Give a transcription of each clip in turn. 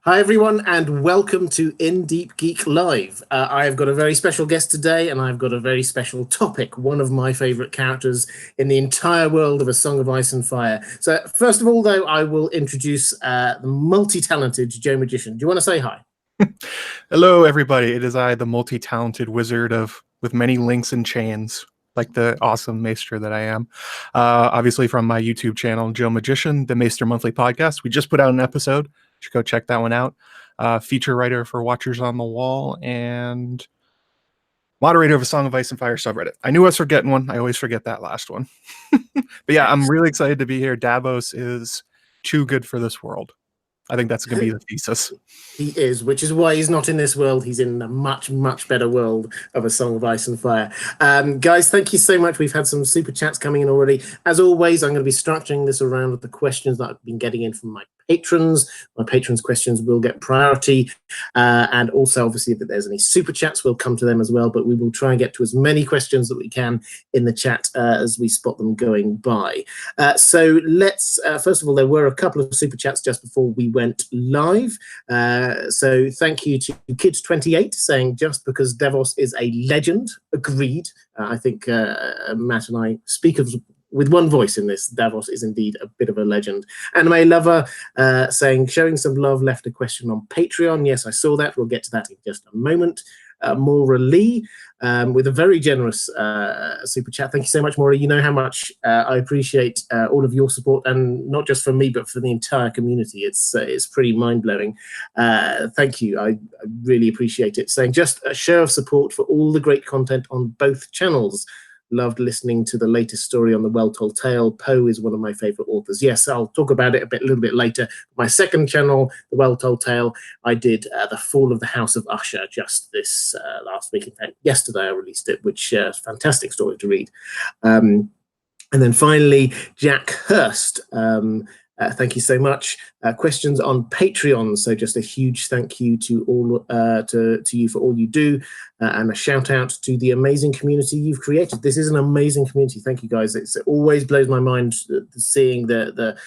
Hi everyone, and welcome to Deep Geek Live. I've got a very special guest today, and I've got a very special topic, one of my favourite characters in the entire world of A Song of Ice and Fire. So first of all, though, I will introduce the multi-talented Joe Magician. Do you want to say hi? Hello, everybody. It is I, the multi-talented wizard with many links and chains, like the awesome maester that I am. Obviously from my YouTube channel, Joe Magician, the Maester Monthly Podcast. We just put out an episode. You should go check that one out. Feature writer for Watchers on the Wall and moderator of A Song of Ice and Fire subreddit. I knew I was forgetting one. I always forget that last one. But yeah, I'm really excited to be here. Davos is too good for this world. I think that's going to be the thesis. He is, which is why he's not in this world. He's in a much, much better world of A Song of Ice and Fire. Guys, thank you so much. We've had some super chats coming in already. As always, I'm going to be structuring this around with the questions that I've been getting in from my patrons. My patrons' questions will get priority. And also, obviously, if there's any super chats, we'll come to them as well. But we will try and get to as many questions that we can in the chat as we spot them going by. So let's, first of all, there were a couple of super chats just before we went live. So thank you to Kids28 saying just because Davoss is a legend. Agreed. I think Matt and I speak with one voice in this. Davoss is indeed a bit of a legend. Anime Lover saying showing some love, left a question on Patreon. Yes, I saw that. We'll get to that in just a moment. Maura Lee with a very generous super chat. Thank you so much, Maura. You know how much I appreciate all of your support, and not just from me, but for the entire community. It's pretty mind-blowing. Thank you. I really appreciate it. Saying just a show of support for all the great content on both channels. Loved listening to the latest story on the Well-Told Tale. Poe is one of my favourite authors. Yes, I'll talk about it a little bit later. My second channel, the Well-Told Tale, I did The Fall of the House of Usher just this last week. In fact, yesterday I released it, which is a fantastic story to read. And then finally, Jack Hurst. Thank you so much. Questions on Patreon. So just a huge thank you to all to you for all you do, and a shout out to the amazing community you've created. This is an amazing community. Thank you guys. It always blows my mind seeing the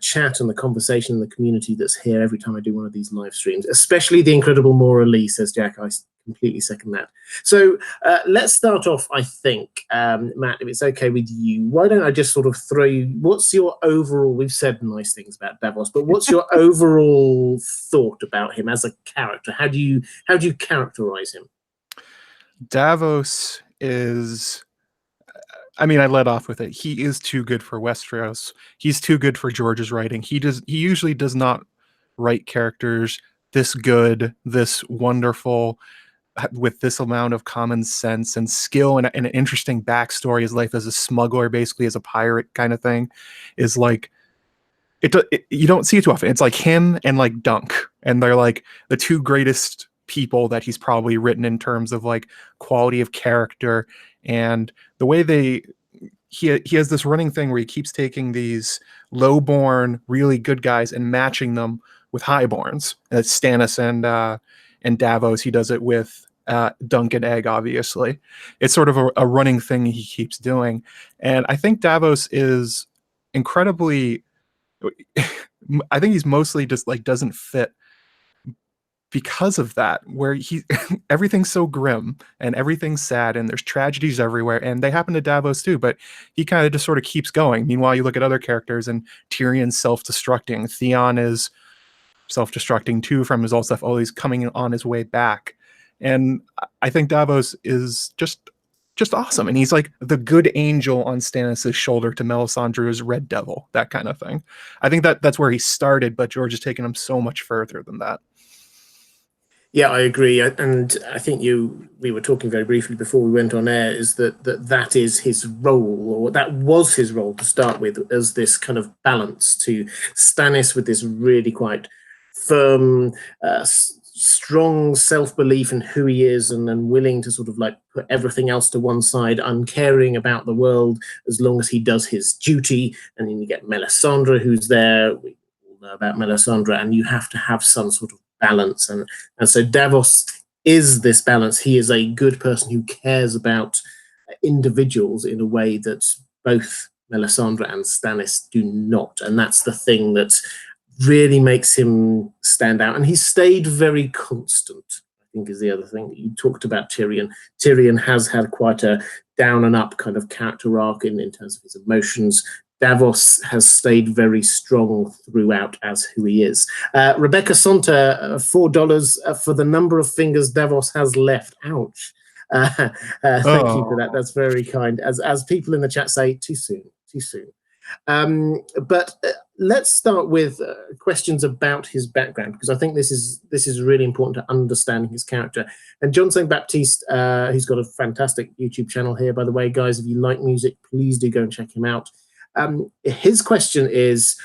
chat and the conversation in the community that's here every time I do one of these live streams, especially the incredible Maura Lee, says Jack. I completely second that. So let's start off, I think, Matt, if it's okay with you, why don't I just sort of throw you, what's your overall, we've said nice things about Davos, but what's your overall thought about him as a character? How do you characterize him? Davos is, I mean, I led off with it. He is too good for Westeros. He's too good for George's writing. He usually does not write characters this good, this wonderful, with this amount of common sense and skill and an interesting backstory. His life as a smuggler, basically as a pirate kind of thing, is like, you don't see it too often. It's like him and like Dunk, and they're like the two greatest people that he's probably written in terms of like quality of character and the way he has this running thing where he keeps taking these low-born, really good guys and matching them with highborns. Stannis and Davos. He does it with Dunk and Egg, obviously. It's sort of a running thing he keeps doing. And I think Davos is incredibly, I think he's mostly just like doesn't fit because of that, where everything's so grim and everything's sad and there's tragedies everywhere, and they happen to Davos too, but he kind of just sort of keeps going. Meanwhile, you look at other characters and Tyrion's self-destructing. Theon is self-destructing too from his old stuff. Oh, he's coming on his way back. And I think Davos is just awesome. And he's like the good angel on Stannis' shoulder to Melisandre's red devil, that kind of thing. I think that's where he started, but George has taken him so much further than that. Yeah, I agree, and I think we were talking very briefly before we went on air, is that is his role, or that was his role to start with, as this kind of balance to Stannis with this really quite firm, strong self-belief in who he is, and then willing to sort of like put everything else to one side, uncaring about the world as long as he does his duty. And then you get Melisandre, who's there. We all know about Melisandre, and you have to have some sort of balance, and so Davos is this balance. He is a good person who cares about individuals in a way that both Melisandre and Stannis do not, and that's the thing that really makes him stand out. And he stayed very constant, I think, is the other thing. You talked about Tyrion. Tyrion has had quite a down and up kind of character arc in terms of his emotions. Davoss has stayed very strong throughout as who he is. Rebecca Sonta, $4 for the number of fingers Davoss has left. Ouch. Thank you for that. That's very kind. As people in the chat say, too soon, too soon. But let's start with questions about his background, because I think this is really important to understanding his character. And John St. Baptiste, who's got a fantastic YouTube channel here, by the way, guys, if you like music, please do go and check him out. His question is,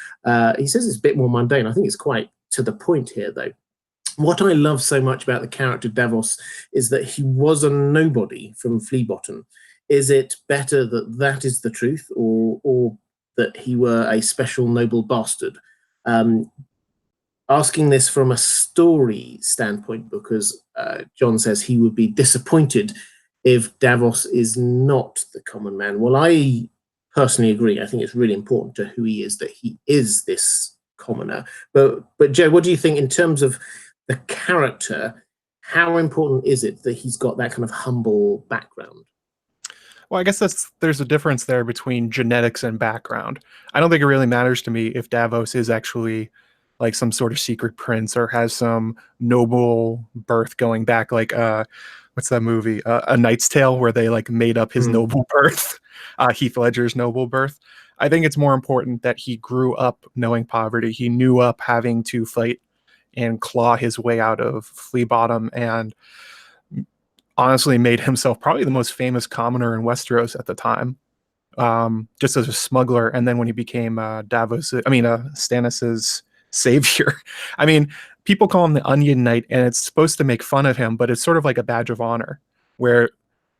he says it's a bit more mundane. I think it's quite to the point here, though. What I love so much about the character Davoss is that he was a nobody from Flea Bottom. Is it better that that is the truth, or that he were a special noble bastard? Asking this from a story standpoint, because John says he would be disappointed if Davoss is not the common man. Well, I personally agree. I think it's really important to who he is that he is this commoner. But Joe, what do you think in terms of the character? How important is it that he's got that kind of humble background? Well, I guess there's a difference there between genetics and background. I don't think it really matters to me if Davoss is actually like some sort of secret prince or has some noble birth going back, like what's that movie? A Knight's Tale, where they like made up his noble birth, Heath Ledger's noble birth. I think it's more important that he grew up knowing poverty. He knew up having to fight and claw his way out of Flea Bottom, and honestly made himself probably the most famous commoner in Westeros at the time, just as a smuggler. And then when he became Stannis's savior, I mean, people call him the Onion Knight, and it's supposed to make fun of him, but it's sort of like a badge of honor, where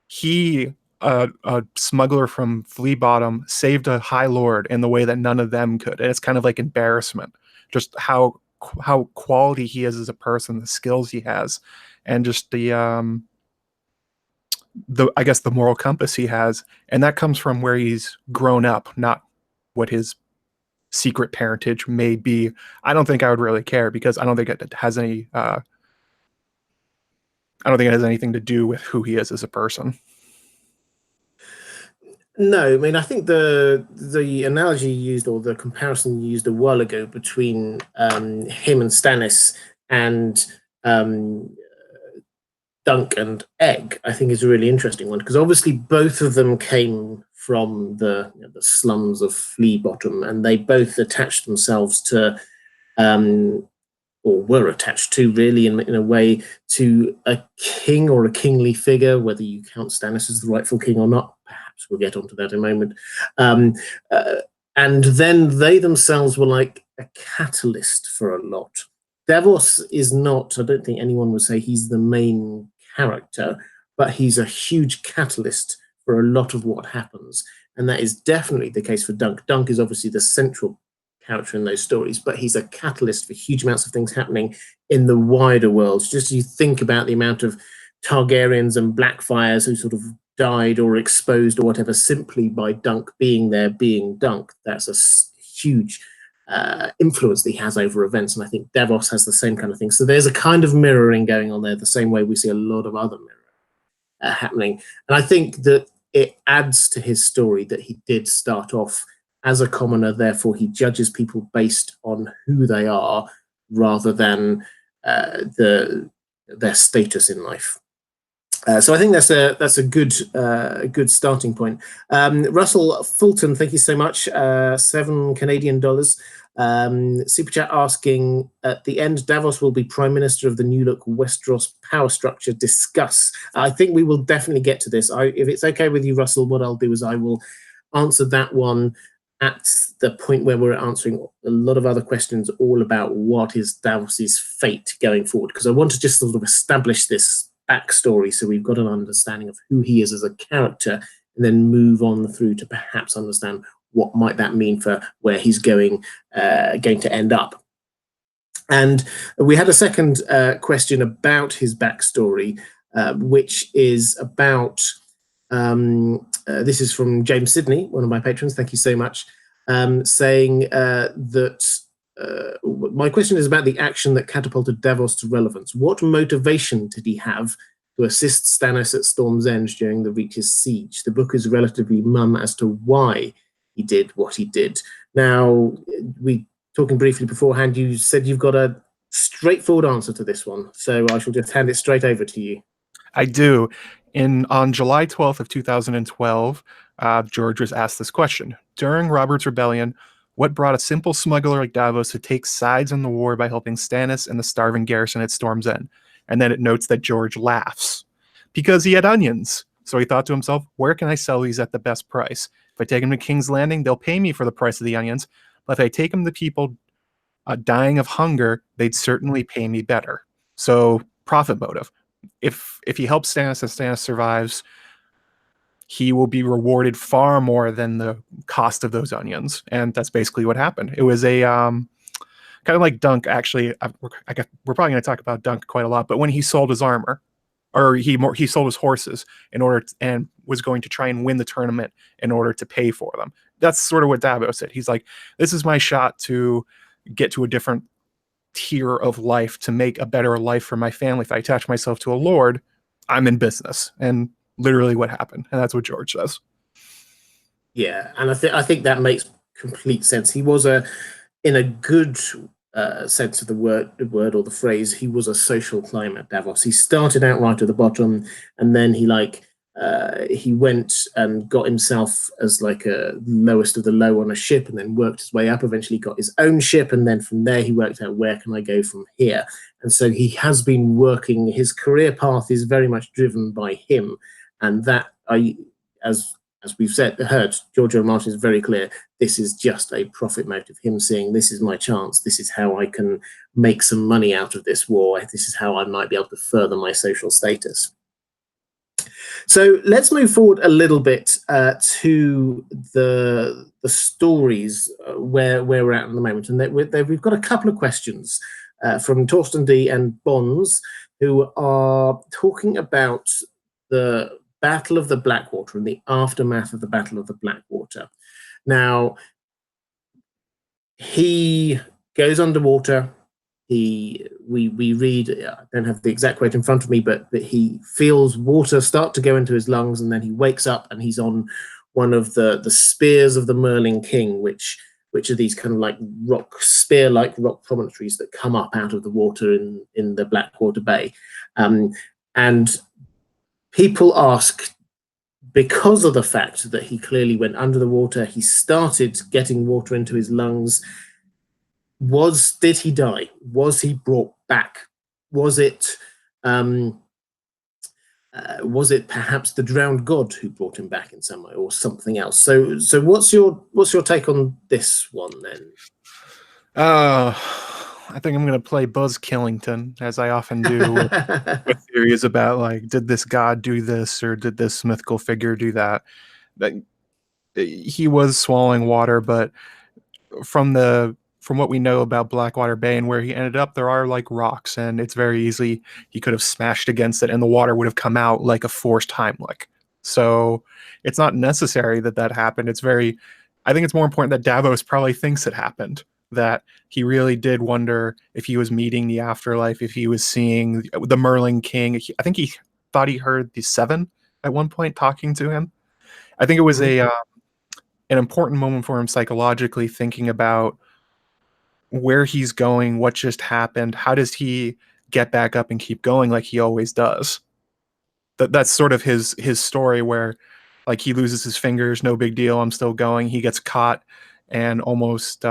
he, a smuggler from Flea Bottom, saved a High Lord in the way that none of them could. And it's kind of like embarrassment, just how quality he is as a person, the skills he has, and just the I guess the moral compass he has. And that comes from where he's grown up, not what his secret parentage may be. I don't think I would really care, because I don't think it has any I don't think it has anything to do with who he is as a person. No, I mean, I think the analogy you used, or the comparison you used a while ago between him and Stannis and Dunk and Egg, I think is a really interesting one, because obviously both of them came from the slums of Flea Bottom, and they both attached themselves to, or were attached to, really, in a way, to a king or a kingly figure, whether you count Stannis as the rightful king or not. Perhaps we'll get onto that in a moment. And then they themselves were like a catalyst for a lot. Davoss is not, I don't think anyone would say he's the main character, but he's a huge catalyst for a lot of what happens. And that is definitely the case for Dunk. Dunk is obviously the central character in those stories, but he's a catalyst for huge amounts of things happening in the wider world. Just as you think about the amount of Targaryens and Blackfires who sort of died or exposed or whatever simply by Dunk being there, being Dunk, that's a huge influence that he has over events. And I think Davoss has the same kind of thing. So there's a kind of mirroring going on there, the same way we see a lot of other mirror happening. And I think that it adds to his story that he did start off as a commoner, therefore he judges people based on who they are rather than their status in life. So I think that's a good starting point. Russell Fulton, thank you so much. $7 Canadian. Super chat asking, at the end, Davoss will be Prime Minister of the new look Westeros power structure. Discuss. I think we will definitely get to this. If it's okay with you, Russell, what I'll do is I will answer that one at the point where we're answering a lot of other questions all about what is Davoss's fate going forward, because I want to just sort of establish this backstory so we've got an understanding of who he is as a character, and then move on through to perhaps understand what might that mean for where he's going to end up. And we had a second question about his backstory, which is about this is from James Sidney, one of my patrons. Thank you so much. Saying that my question is about the action that catapulted Davos to relevance. What motivation did he have to assist Stannis at Storm's End during the Reach's siege? The book is relatively mum as to why he did what he did. Now, we talking briefly beforehand, you said you've got a straightforward answer to this one, so I shall just hand it straight over to you. I do. On July 12th of 2012, George was asked this question. During Robert's Rebellion, what brought a simple smuggler like Davos to take sides in the war by helping Stannis and the starving garrison at Storm's End? And then it notes that George laughs. Because he had onions. So he thought to himself, where can I sell these at the best price? If I take them to King's Landing, they'll pay me for the price of the onions. But if I take them to people dying of hunger, they'd certainly pay me better. So profit motive. If he helps Stannis and Stannis survives, he will be rewarded far more than the cost of those onions. And that's basically what happened. It was a kind of like Dunk, actually. We're probably going to talk about Dunk quite a lot, but when he sold his armor, or he sold his horses in order and was going to try and win the tournament in order to pay for them. That's sort of what Davos said. He's like, this is my shot to get to a different tier of life, to make a better life for my family. If I attach myself to a lord, I'm in business. And literally what happened. And that's what George says. Yeah, and I think that makes complete sense. He was in a good sense of the word or the phrase, he was a social climber, Davos. He started out right at the bottom, and then he went and got himself as like a lowest of the low on a ship, and then worked his way up, eventually got his own ship, and then from there he worked out, where can I go from here? And so he has been working, his career path is very much driven by him, and that, as we've heard, George R. R. Martin is very clear, this is just a profit motive, him saying, this is my chance, this is how I can make some money out of this war, this is how I might be able to further my social status. So let's move forward a little bit to the stories where we're at the moment. And we've got a couple of questions from Torsten D. and Bonds, who are talking about the Battle of the Blackwater and the aftermath of the Battle of the Blackwater. Now, he goes underwater. We read, I don't have the exact quote in front of me, but he feels water start to go into his lungs, and then he wakes up and he's on one of the spears of the Merlin King, which are these kind of like spear-like rock promontories that come up out of the water in the Blackwater Bay. And people ask, because of the fact that he clearly went under the water, he started getting water into his lungs, did he die? Was he brought back? Was it perhaps the drowned god who brought him back in some way, or something else? So what's your take on this one then? I think I'm going to play Buzz Killington, as I often do, with theories about, like, did this god do this, or did this mythical figure do that? He was swallowing water, but from what we know about Blackwater Bay and where he ended up, there are like rocks, and it's very easily he could have smashed against it and the water would have come out like a forced Heimlich. So it's not necessary that happened. I think it's more important that Davos probably thinks it happened, that he really did wonder if he was meeting the afterlife, if he was seeing the Merlin King. I think he thought he heard the Seven at one point talking to him. I think it was an important moment for him psychologically, thinking about where he's going, what just happened, how does he get back up and keep going like he always does. That's sort of his story, where like he loses his fingers, no big deal, I'm still going. He gets caught and almost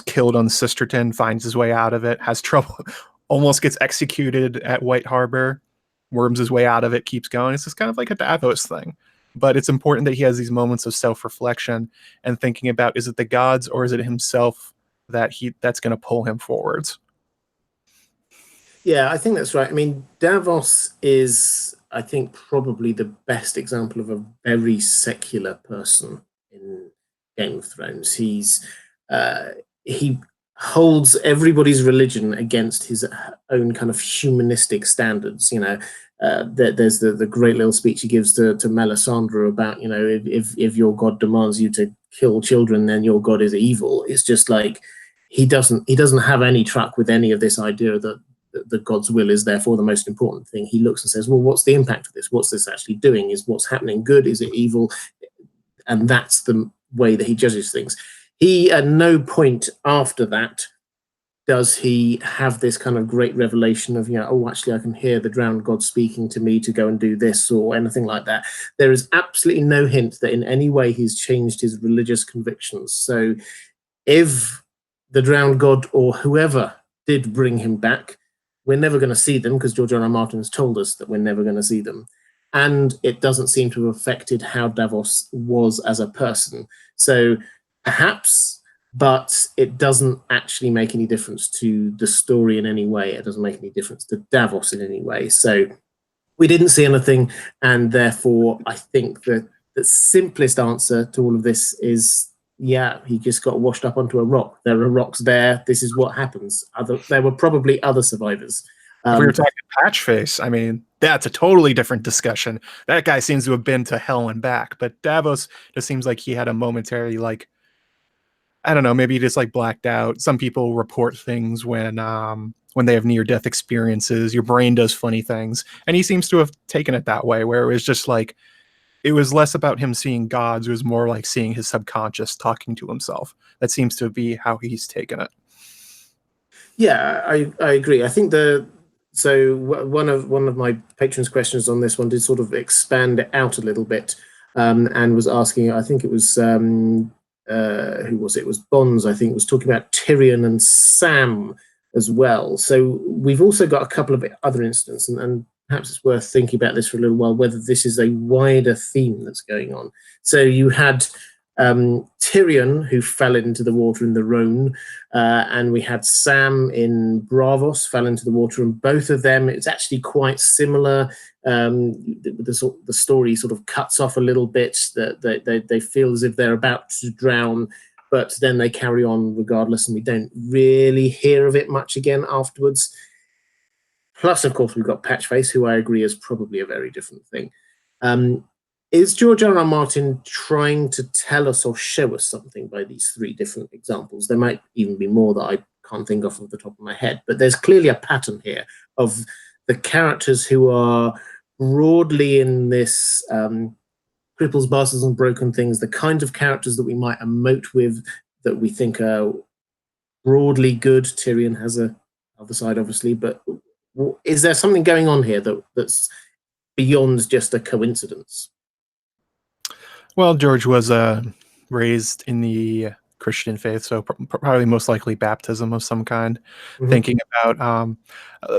killed on Sisterton, finds his way out of it, has trouble, almost gets executed at White Harbor, worms his way out of it, keeps going. It's just kind of like a Davos thing. But it's important that he has these moments of self-reflection and thinking about, is it the gods or is it himself that's going to pull him forwards? Yeah, I think that's right. I mean, Davos is, I think, probably the best example of a very secular person in Game of Thrones. He holds everybody's religion against his own kind of humanistic standards. You know, there's the great little speech he gives to Melisandre about, you know, if your god demands you to kill children, then your god is evil. It's just like he doesn't have any truck with any of this idea that the god's will is therefore the most important thing. He looks and says, well, what's the impact of this? What's this actually doing? Is what's happening good? Is it evil? And that's the way that he judges things. He, at no point after that, does he have this kind of great revelation of, oh, actually, I can hear the drowned god speaking to me to go and do this or anything like that. There is absolutely no hint that in any way he's changed his religious convictions. So if the drowned god or whoever did bring him back, we're never going to see them because George R.R. Martin has told us that we're never going to see them. And it doesn't seem to have affected how Davos was as a person. So perhaps, but it doesn't actually make any difference to the story in any way. It doesn't make any difference to Davos in any way. So we didn't see anything, and therefore I think that the simplest answer to all of this is, yeah, he just got washed up onto a rock. There are rocks there. This is what happens. There were probably other survivors. If we were talking Patchface, I mean, that's a totally different discussion. That guy seems to have been to hell and back, but Davos just seems like he had a momentary, like, I don't know, maybe he just like blacked out. Some people report things when they have near-death experiences. Your brain does funny things, and he seems to have taken it that way, where it was just like, it was less about him seeing gods. It was more like seeing his subconscious talking to himself. That seems to be how he's taken it. Yeah, I agree. I think so one of my patrons' questions on this one did sort of expand it out a little bit, and was asking, I think it was who was it? It was Bonds, I think, was talking about Tyrion and Sam as well. So we've also got a couple of other incidents, and perhaps it's worth thinking about this for a little while, whether this is a wider theme that's going on. So you had Tyrion, who fell into the water in the Rhone, and we had Sam in Bravos, fell into the water, and both of them, it's actually quite similar. The story sort of cuts off a little bit, that they feel as if they're about to drown, but then they carry on regardless, and we don't really hear of it much again afterwards. Plus, of course, we've got Patchface, who I agree is probably a very different thing. Is George R.R. Martin trying to tell us or show us something by these three different examples? There might even be more that I can't think of the top of my head, but there's clearly a pattern here of the characters who are broadly in this cripples, bastards, and broken things, the kind of characters that we might emote with, that we think are broadly good. Tyrion has a other side, obviously, but is there something going on here that's beyond just a coincidence? Well, George was raised in the Christian faith, so probably most likely baptism of some kind. Mm-hmm. Thinking about,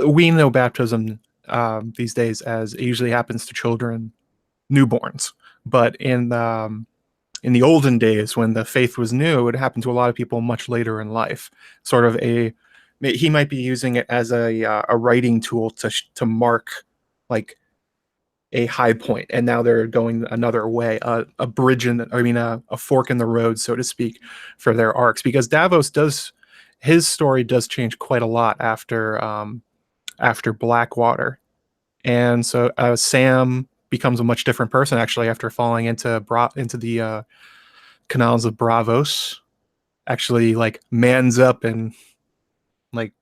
we know baptism these days as it usually happens to children, newborns. But in the olden days, when the faith was new, it would happen to a lot of people much later in life. Sort of he might be using it as a writing tool to mark like a high point, and now they're going another way, a fork in the road, so to speak, for their arcs. Because Davos his story does change quite a lot after Blackwater, and so Sam becomes a much different person actually after falling into the canals of Bravos. Actually, like, mans up and like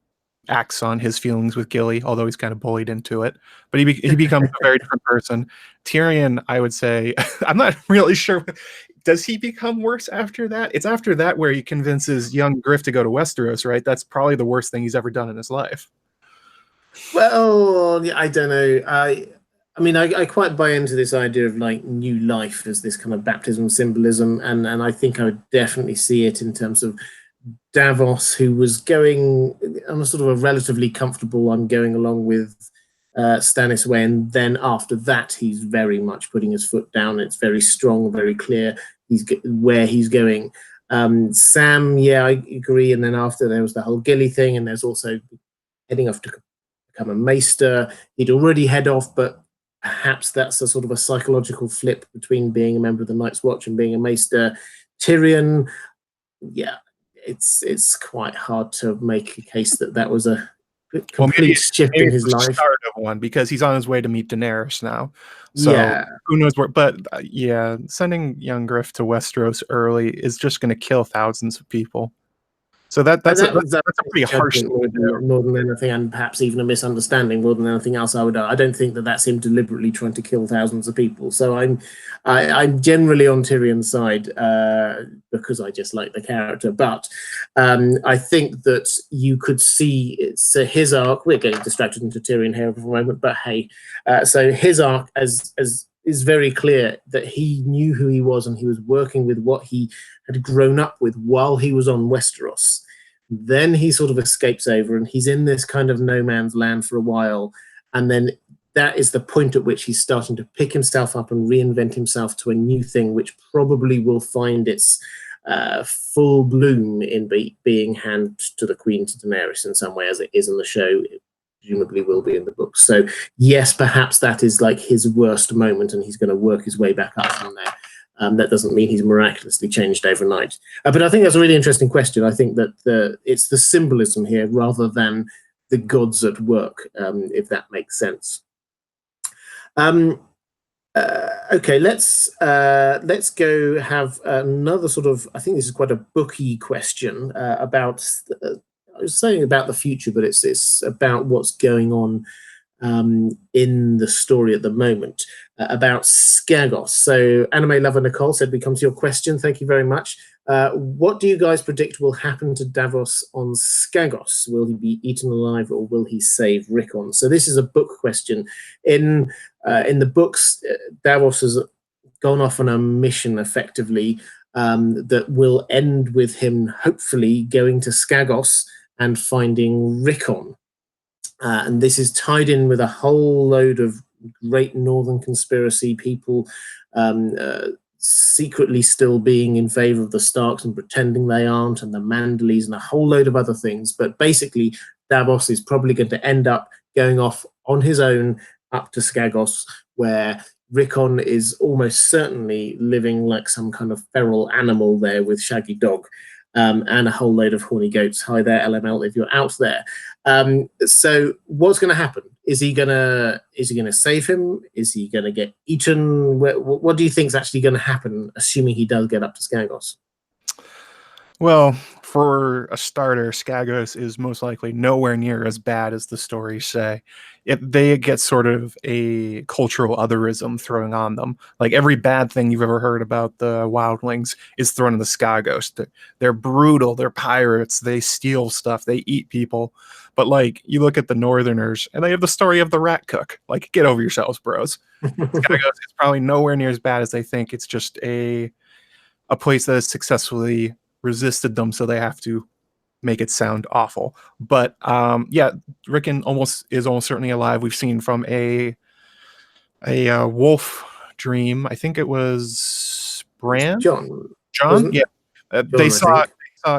acts on his feelings with Gilly, although he's kind of bullied into it. But he becomes a very different person. Tyrion, I would say, I'm not really sure. Does he become worse after that? It's after that where he convinces young Griff to go to Westeros, right? That's probably the worst thing he's ever done in his life. Well, I don't know. I mean, I quite buy into this idea of like new life as this kind of baptism symbolism, and I think I would definitely see it in terms of Davos, who was going on a sort of a relatively comfortable, I'm going along with Stannis way, and then after that he's very much putting his foot down. It's very strong, very clear where he's going. Sam, yeah, I agree. And then after there was the whole Gilly thing, and there's also heading off to become a maester. He'd already head off, but perhaps that's a sort of a psychological flip between being a member of the Night's Watch and being a maester. Tyrion, yeah, it's quite hard to make a case that was a complete shift in his the life. start of one, because he's on his way to meet Daenerys now. So Yeah. who knows where? But yeah, sending young Griff to Westeros early is just going to kill thousands of people. So that's a pretty harsh thing to do. More than anything, and perhaps even a misunderstanding more than anything else. I don't think that that's him deliberately trying to kill thousands of people. So I'm generally on Tyrion's side because I just like the character. But I think that you could see it's his arc. We're getting distracted into Tyrion here for a moment, but hey, so his arc as is very clear that he knew who he was and he was working with what he had grown up with while he was on Westeros. Then he sort of escapes over and he's in this kind of no man's land for a while. And then that is the point at which he's starting to pick himself up and reinvent himself to a new thing, which probably will find its full bloom in being handed to the Queen, to Daenerys, in some way, as it is in the show. It presumably will be in the books. So yes, perhaps that is like his worst moment and he's going to work his way back up from there. That doesn't mean he's miraculously changed overnight. But I think that's a really interesting question. I think that it's the symbolism here rather than the gods at work, if that makes sense. Okay, let's go have another sort of, I think this is quite a booky question about, I was saying about the future, but it's about what's going on in the story at the moment, about skagos. So anime lover Nicole said, we come to your question. Thank you very much. What do you guys predict will happen to Davos on Skagos? Will he be eaten alive or will he save Rickon? So this is a book question. In the books, Davos has gone off on a mission effectively that will end with him hopefully going to Skagos and finding Rickon. And this is tied in with a whole load of great northern conspiracy people secretly still being in favor of the Starks and pretending they aren't, and the Manderleys and a whole load of other things. But basically, Davos is probably going to end up going off on his own up to Skagos, where Rickon is almost certainly living like some kind of feral animal there with Shaggy Dog. And a whole load of horny goats. Hi there, LML, if you're out there. So what's going to happen? Is he gonna save him? Is he gonna get eaten? What do you think is actually going to happen, assuming he does get up to Skagos? Well, for a starter, Skagos is most likely nowhere near as bad as the stories say. They get sort of a cultural otherism thrown on them. Like every bad thing you've ever heard about the wildlings is thrown in the Skagos. They're brutal, they're pirates, they steal stuff, they eat people. But like you look at the Northerners and they have the story of the rat cook. Like, get over yourselves, bros. Skagos is probably nowhere near as bad as they think. It's just a place that has successfully resisted them, so they have to make it sound awful. But yeah, Rickon is almost certainly alive. We've seen from a wolf dream. I think it was Bran. John. Yeah. John,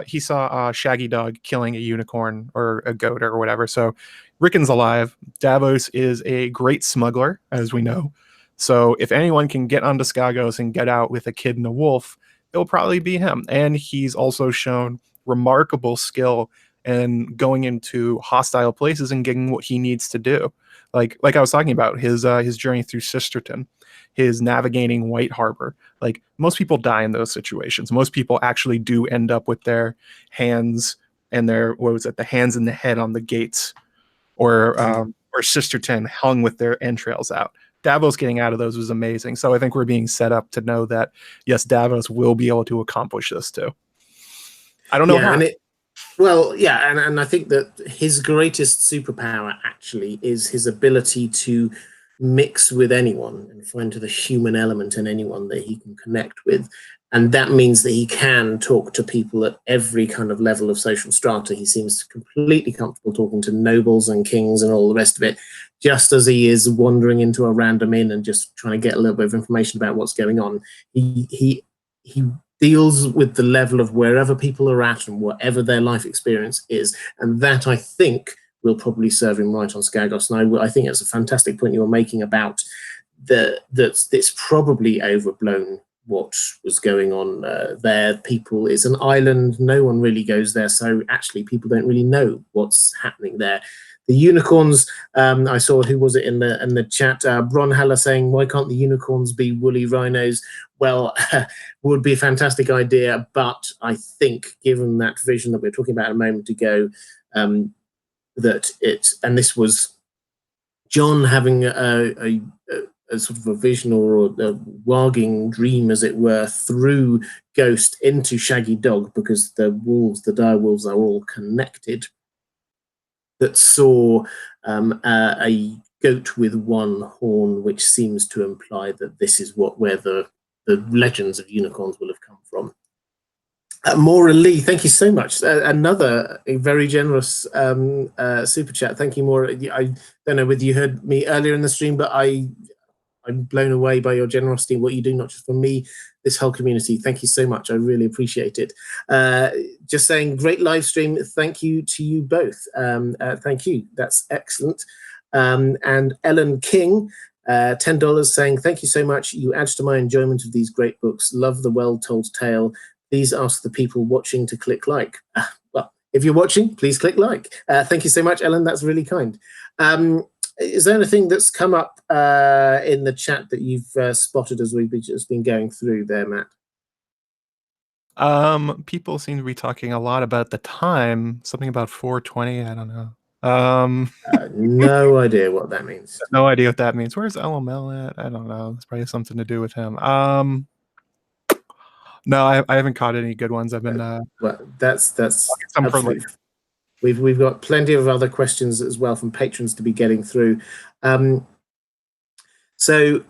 he saw Shaggy Dog killing a unicorn or a goat or whatever. So Rickon's alive. Davos is a great smuggler, as we know. So if anyone can get onto Skagos and get out with a kid and a wolf, it'll probably be him. And he's also shown remarkable skill in going into hostile places and getting what he needs to do. Like I was talking about, his journey through Sisterton, his navigating White Harbor. Like, most people die in those situations. Most people actually do end up with their hands and the hands and the head on the gates, or Sisterton hung with their entrails out. Davos getting out of those was amazing. So I think we're being set up to know that, yes, Davos will be able to accomplish this too. I don't know how. And I think that his greatest superpower actually is his ability to mix with anyone and find the human element in anyone that he can connect with. And that means that he can talk to people at every kind of level of social strata. He seems completely comfortable talking to nobles and kings and all the rest of it, just as he is wandering into a random inn and just trying to get a little bit of information about what's going on. He deals with the level of wherever people are at and whatever their life experience is. And that, I think, will probably serve him right on Skagos. And I think it's a fantastic point you were making about that it's probably overblown what was going on there. People, it's an island, no one really goes there, so actually people don't really know what's happening there. The unicorns, I saw, who was it in the chat? Bronhalla saying, why can't the unicorns be woolly rhinos? Well, would be a fantastic idea, but I think, given that vision that we were talking about a moment ago, that and this was Jon having a sort of a vision or a warging dream, as it were, through Ghost into Shaggy Dog, because the wolves, the dire wolves, are all connected, that saw a goat with one horn, which seems to imply that this is where the legends of unicorns will have come from. Maura Lee, thank you so much. Another very generous super chat. Thank you, Maura. I don't know whether you heard me earlier in the stream, but I'm blown away by your generosity and what you do, not just for me, this whole community. Thank you so much. I really appreciate it. Just saying, great live stream. Thank you to you both. Thank you. That's excellent. And Ellen King, $10, saying, thank you so much. You add to my enjoyment of these great books. Love the well-told tale. Please ask the people watching to click like. Well, if you're watching, please click like. Thank you so much, Ellen. That's really kind. Is there anything that's come up in the chat that you've spotted as we've just been going through there, Matt? People seem to be talking a lot about the time. Something about 4:20. I don't know. No idea what that means. No idea what that means. Where's LML at? I don't know. It's probably something to do with him. No, I haven't caught any good ones. I've been well, that's absolutely. We've got plenty of other questions as well from patrons to be getting through. So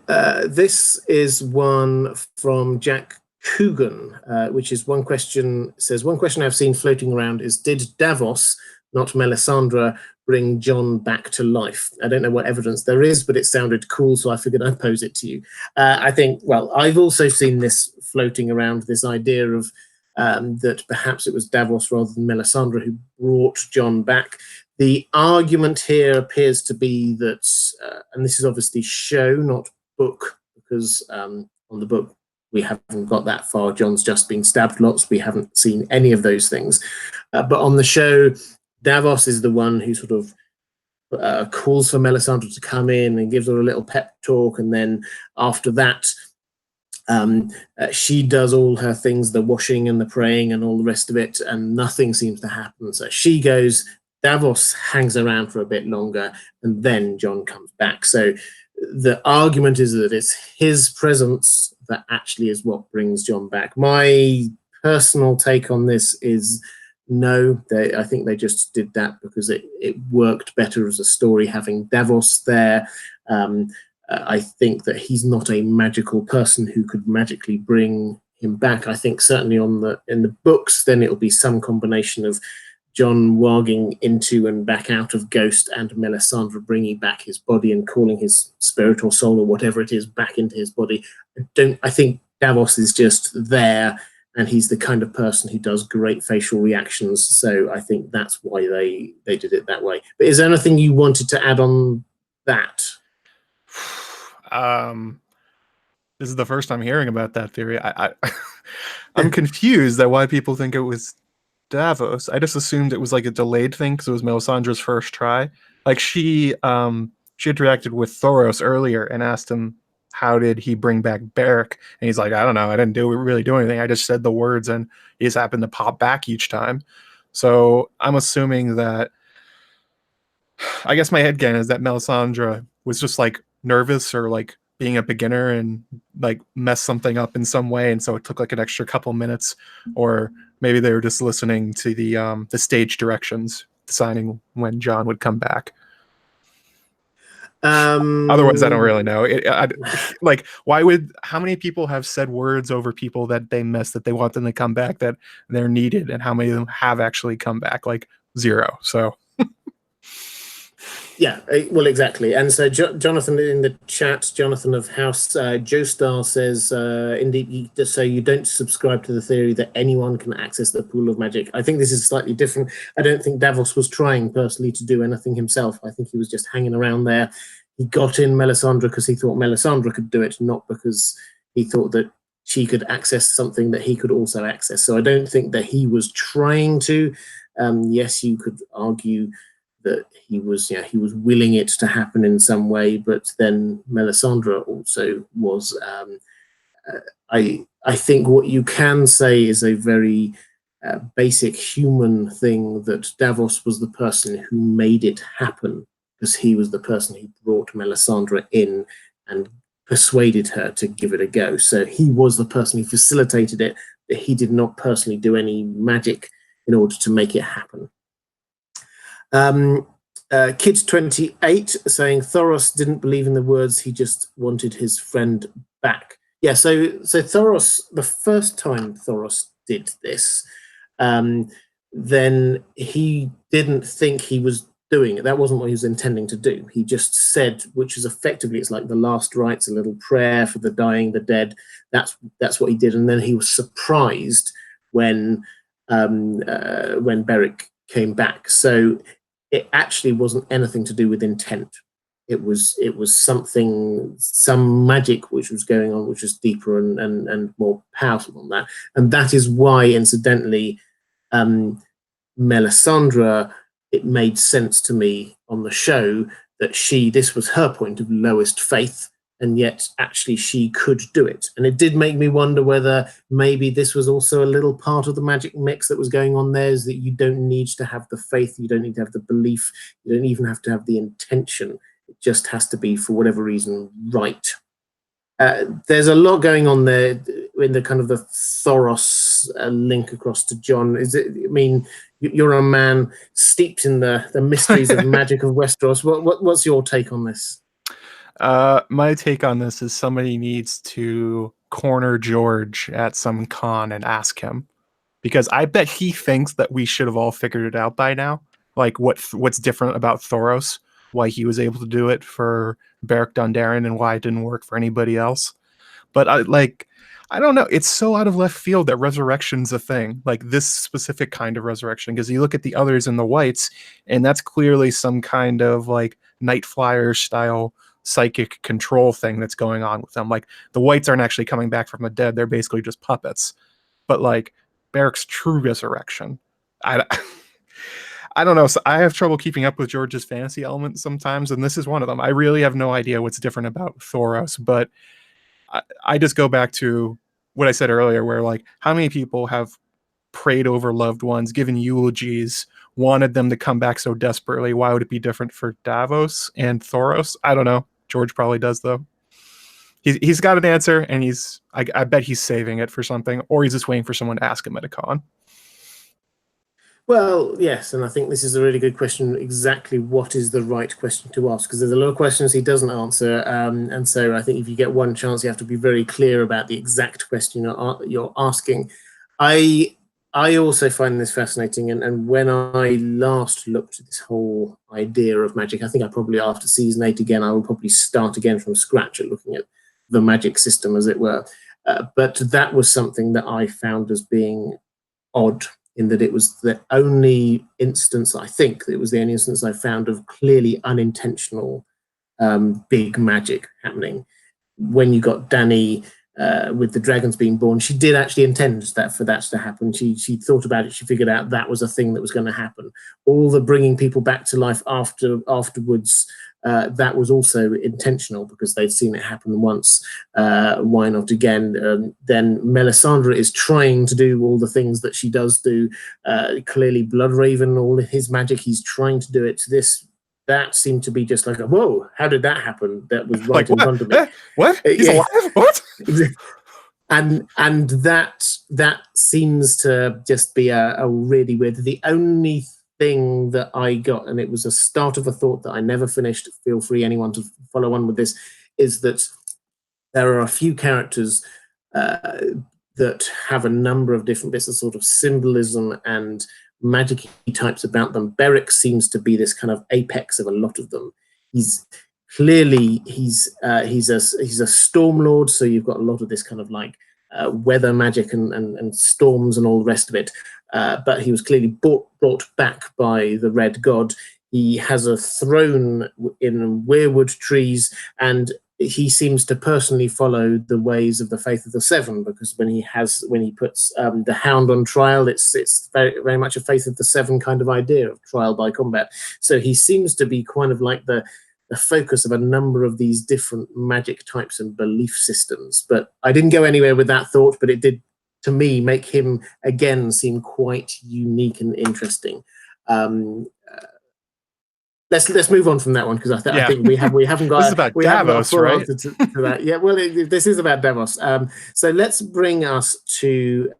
this is one from Jack Coogan, which is one question. Says, one question I've seen floating around is, did Davoss, not Melisandre, bring Jon back to life? I don't know what evidence there is, but it sounded cool, so I figured I'd pose it to you. I think, well, I've also seen this floating around, this idea of that perhaps it was Davoss rather than Melisandre who brought Jon back. The argument here appears to be that, and this is obviously show, not book, because on the book we haven't got that far. Jon's just been stabbed lots. We haven't seen any of those things. But on the show, Davoss is the one who sort of calls for Melisandre to come in and gives her a little pep talk, and then after that, she does all her things, the washing and the praying and all the rest of it, and nothing seems to happen. So she goes, Davoss hangs around for a bit longer, and then Jon comes back. So the argument is that it's his presence that actually is what brings Jon back. My personal take on this is no, I think they just did that because it worked better as a story having Davoss there. I think that he's not a magical person who could magically bring him back. I think certainly in the books, then it'll be some combination of Jon warging into and back out of Ghost and Melisandre bringing back his body and calling his spirit or soul or whatever it is back into his body. I think Davoss is just there, and he's the kind of person who does great facial reactions. So I think that's why they did it that way. But is there anything you wanted to add on that? This is the first I'm hearing about that theory. I'm confused at why people think it was Davos. I just assumed it was like a delayed thing because it was Melisandre's first try. Like she interacted with Thoros earlier and asked him how did he bring back Beric, and he's like, I don't know, I didn't really do anything. I just said the words and he just happened to pop back each time. So I'm assuming that, I guess my headcanon is that Melisandre was just like nervous or like being a beginner and like mess something up in some way, and so it took like an extra couple minutes, or maybe they were just listening to the stage directions, deciding when Jon would come back. Otherwise, I don't really know. Like, how many people have said words over people that they miss, that they want them to come back, that they're needed, and how many of them have actually come back? Like 0. So. Yeah, well, exactly. And so Jonathan in the chat, Jonathan of House, Joestar says, in Deep Geek, so you don't subscribe to the theory that anyone can access the pool of magic. I think this is slightly different. I don't think Davoss was trying personally to do anything himself. I think he was just hanging around there. He got in Melisandre because he thought Melisandre could do it, not because he thought that she could access something that he could also access. So I don't think that he was trying to. Yes, you could argue that he was willing it to happen in some way, but then Melisandre also was. I think what you can say is a very basic human thing, that Davos was the person who made it happen, because he was the person who brought Melisandre in and persuaded her to give it a go. So he was the person who facilitated it, but he did not personally do any magic in order to make it happen. Kid28 saying Thoros didn't believe in the words, he just wanted his friend back. Yeah, so Thoros, the first time Thoros did this, then he didn't think he was doing it. That wasn't what he was intending to do. He just said, which is effectively, it's like the last rites, a little prayer for the dying, the dead. That's what he did. And then he was surprised when Beric came back. So it actually wasn't anything to do with intent. It was some magic which was going on, which was deeper and more powerful than that. And that is why, incidentally, Melisandre, it made sense to me on the show that this was her point of lowest faith, and yet actually she could do it. And it did make me wonder whether maybe this was also a little part of the magic mix that was going on there, is that you don't need to have the faith, you don't need to have the belief, you don't even have to have the intention. It just has to be, for whatever reason, right. There's a lot going on there in the kind of the Thoros link across to Jon. I mean, you're a man steeped in the mysteries of magic of Westeros. What's your take on this? My take on this is somebody needs to corner George at some con and ask him, because I bet he thinks that we should have all figured it out by now. Like what's different about Thoros, why he was able to do it for Beric Dondarrion and why it didn't work for anybody else. But I don't know. It's so out of left field that resurrection's a thing, like this specific kind of resurrection, because you look at the others in the Whites, and that's clearly some kind of like Night Flyer style psychic control thing that's going on with them. Like the Whites aren't actually coming back from the dead. They're basically just puppets. But like Beric's true resurrection, I don't know. So I have trouble keeping up with George's fantasy elements sometimes, and this is one of them. I really have no idea what's different about Thoros, but I just go back to what I said earlier, where like, how many people have prayed over loved ones, given eulogies, wanted them to come back so desperately? Why would it be different for Davos and Thoros? I don't know. George probably does, though. He's got an answer, and I bet he's saving it for something, or he's just waiting for someone to ask him at a con. Well, yes, and I think this is a really good question. Exactly what is the right question to ask? Because there's a lot of questions he doesn't answer, and so I think if you get one chance, you have to be very clear about the exact question you're asking. I also find this fascinating, and when I last looked at this whole idea of magic, I think probably after season 8 again, I will probably start again from scratch at looking at the magic system, as it were. But that was something that I found as being odd, in that it was the only instance, I think, it was the only instance I found of clearly unintentional big magic happening. When you got Dany with the dragons being born, she did actually intend for that to happen. She thought about it. She figured out that was a thing that was going to happen. All the bringing people back to life afterwards, that was also intentional, because they'd seen it happen once. Why not again? Then Melisandre is trying to do all the things that she does do. Clearly, Bloodraven, all his magic, he's trying to do it. That seemed to be just like, whoa, how did that happen? That was right in front of me. What? He's alive? What? And that seems to just be a really weird. The only thing that I got, and it was a start of a thought that I never finished, feel free anyone to follow on with this, is that there are a few characters that have a number of different bits of sort of symbolism and magic types about them. Beric seems to be this kind of apex of a lot of them. He's clearly he's a storm lord, so you've got a lot of this kind of like weather magic and storms and all the rest of it. But he was clearly brought back by the Red God. He has a throne in weirwood trees, and he seems to personally follow the ways of the Faith of the Seven, because when he puts the Hound on trial, it's very, very much a Faith of the Seven kind of idea of trial by combat. So he seems to be kind of like the focus of a number of these different magic types and belief systems. But I didn't go anywhere with that thought, but it did, to me, make him again seem quite unique and interesting. Let's move on from that one, because I think we haven't got this is about Davos, right? To that. Yeah, well, this is about Davos. So let's bring us to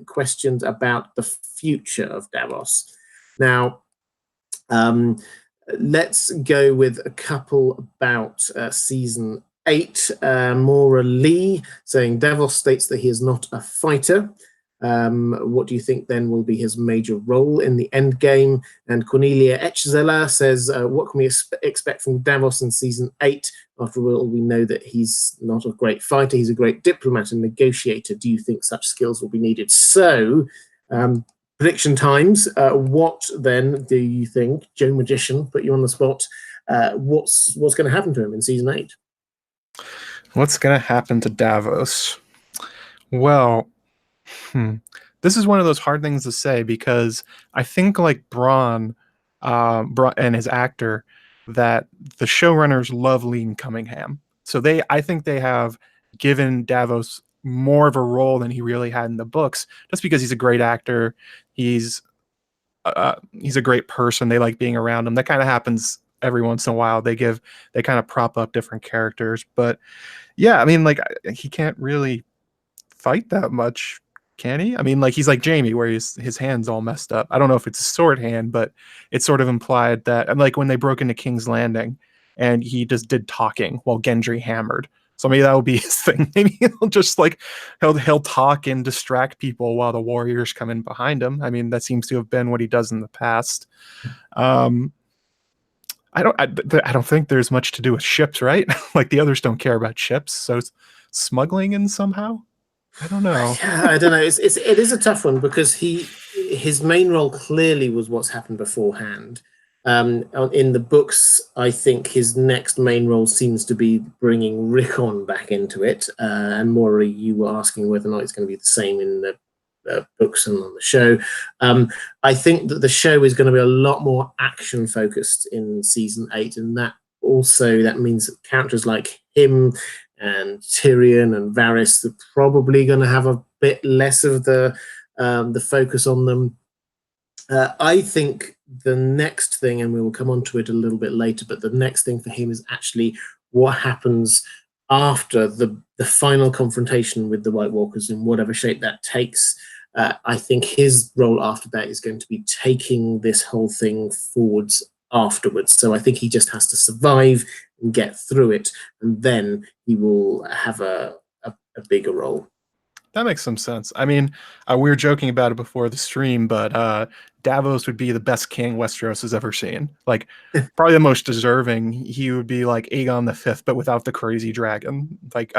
questions about the future of Davos. Now, let's go with a couple about season 8. Maura Lee saying Davos states that he is not a fighter. What do you think then will be his major role in the end game? And Cornelia Etchzela says, what can we expect from Davos in season 8? After all, we know that he's not a great fighter, he's a great diplomat and negotiator. Do you think such skills will be needed? So, prediction times. What then do you think, Joe Magician, put you on the spot, what's going to happen to him in season 8? What's going to happen to Davos? Well, this is one of those hard things to say, because I think, like Bronn and his actor, that the showrunners love Liam Cunningham. So I think they have given Davos more of a role than he really had in the books, just because he's a great actor. He's a great person. They like being around him. That kind of happens every once in a while. They kind of prop up different characters. But yeah, I mean, like, he can't really fight that much, can he? I mean, like, he's like Jaime, where his hand's all messed up. I don't know if it's a sword hand, but it's sort of implied that, and like when they broke into King's Landing and he just did talking while Gendry hammered. So maybe that will be his thing. Maybe he'll just like he'll talk and distract people while the warriors come in behind him. I mean, that seems to have been what he does in the past. I don't think there's much to do with ships, right? Like, the others don't care about ships, so smuggling in somehow. I don't know. Yeah, I don't know. It is a tough one, because his main role clearly was what's happened beforehand. In the books, I think his next main role seems to be bringing Rickon back into it. And Maury, you were asking whether or not it's going to be the same in the books and on the show. I think that the show is going to be a lot more action focused in season 8, and that means that characters like him and Tyrion and Varys are probably going to have a bit less of the focus on them. I think the next thing, and we will come on to it a little bit later, but the next thing for him is actually what happens after the final confrontation with the White Walkers, in whatever shape that takes. I think his role after that is going to be taking this whole thing forwards afterwards. So I think he just has to survive and get through it, and then he will have a bigger role. That makes some sense. I mean, we were joking about it before the stream, but Davos would be the best king Westeros has ever seen. Like, probably the most deserving. He would be like Aegon V, but without the crazy dragon, like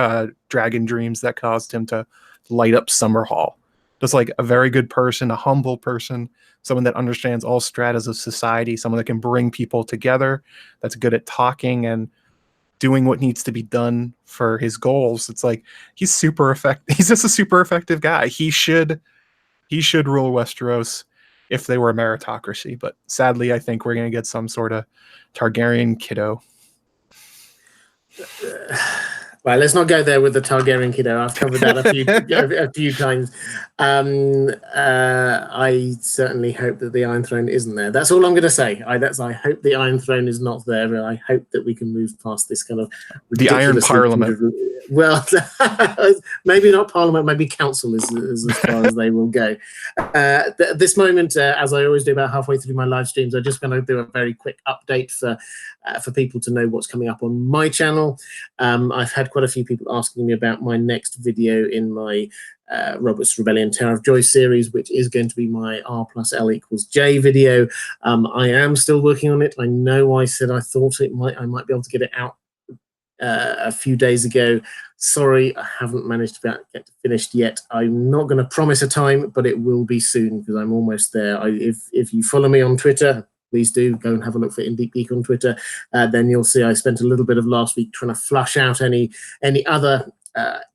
dragon dreams that caused him to light up Summerhall. Just like a very good person, a humble person, someone that understands all stratas of society, someone that can bring people together, that's good at talking and doing what needs to be done for his goals. It's like, he's super effective. He's just a super effective guy. He should rule Westeros if they were a meritocracy. But sadly, I think we're going to get some sort of Targaryen kiddo. Well, let's not go there with the Targaryen kiddo. I've covered that a few times. I certainly hope that the Iron Throne isn't there. That's all I'm going to say. I hope the Iron Throne is not there, and I hope that we can move past this kind of the Iron Parliament. Well, maybe not Parliament, maybe Council is as far as they will go. At this moment, as I always do about halfway through my live streams, I'm just going to do a very quick update for people to know what's coming up on my channel. I've had quite a few people asking me about my next video in my Robert's Rebellion Tower of Joy series, which is going to be my R+L=J video. I am still working on it. I know I said I thought I might be able to get it out a few days ago. Sorry, I haven't managed to get finished yet. I'm not going to promise a time, but it will be soon, because I'm almost there. If you follow me on Twitter, please do go and have a look for Deep Geek on Twitter. Then you'll see I spent a little bit of last week trying to flush out any other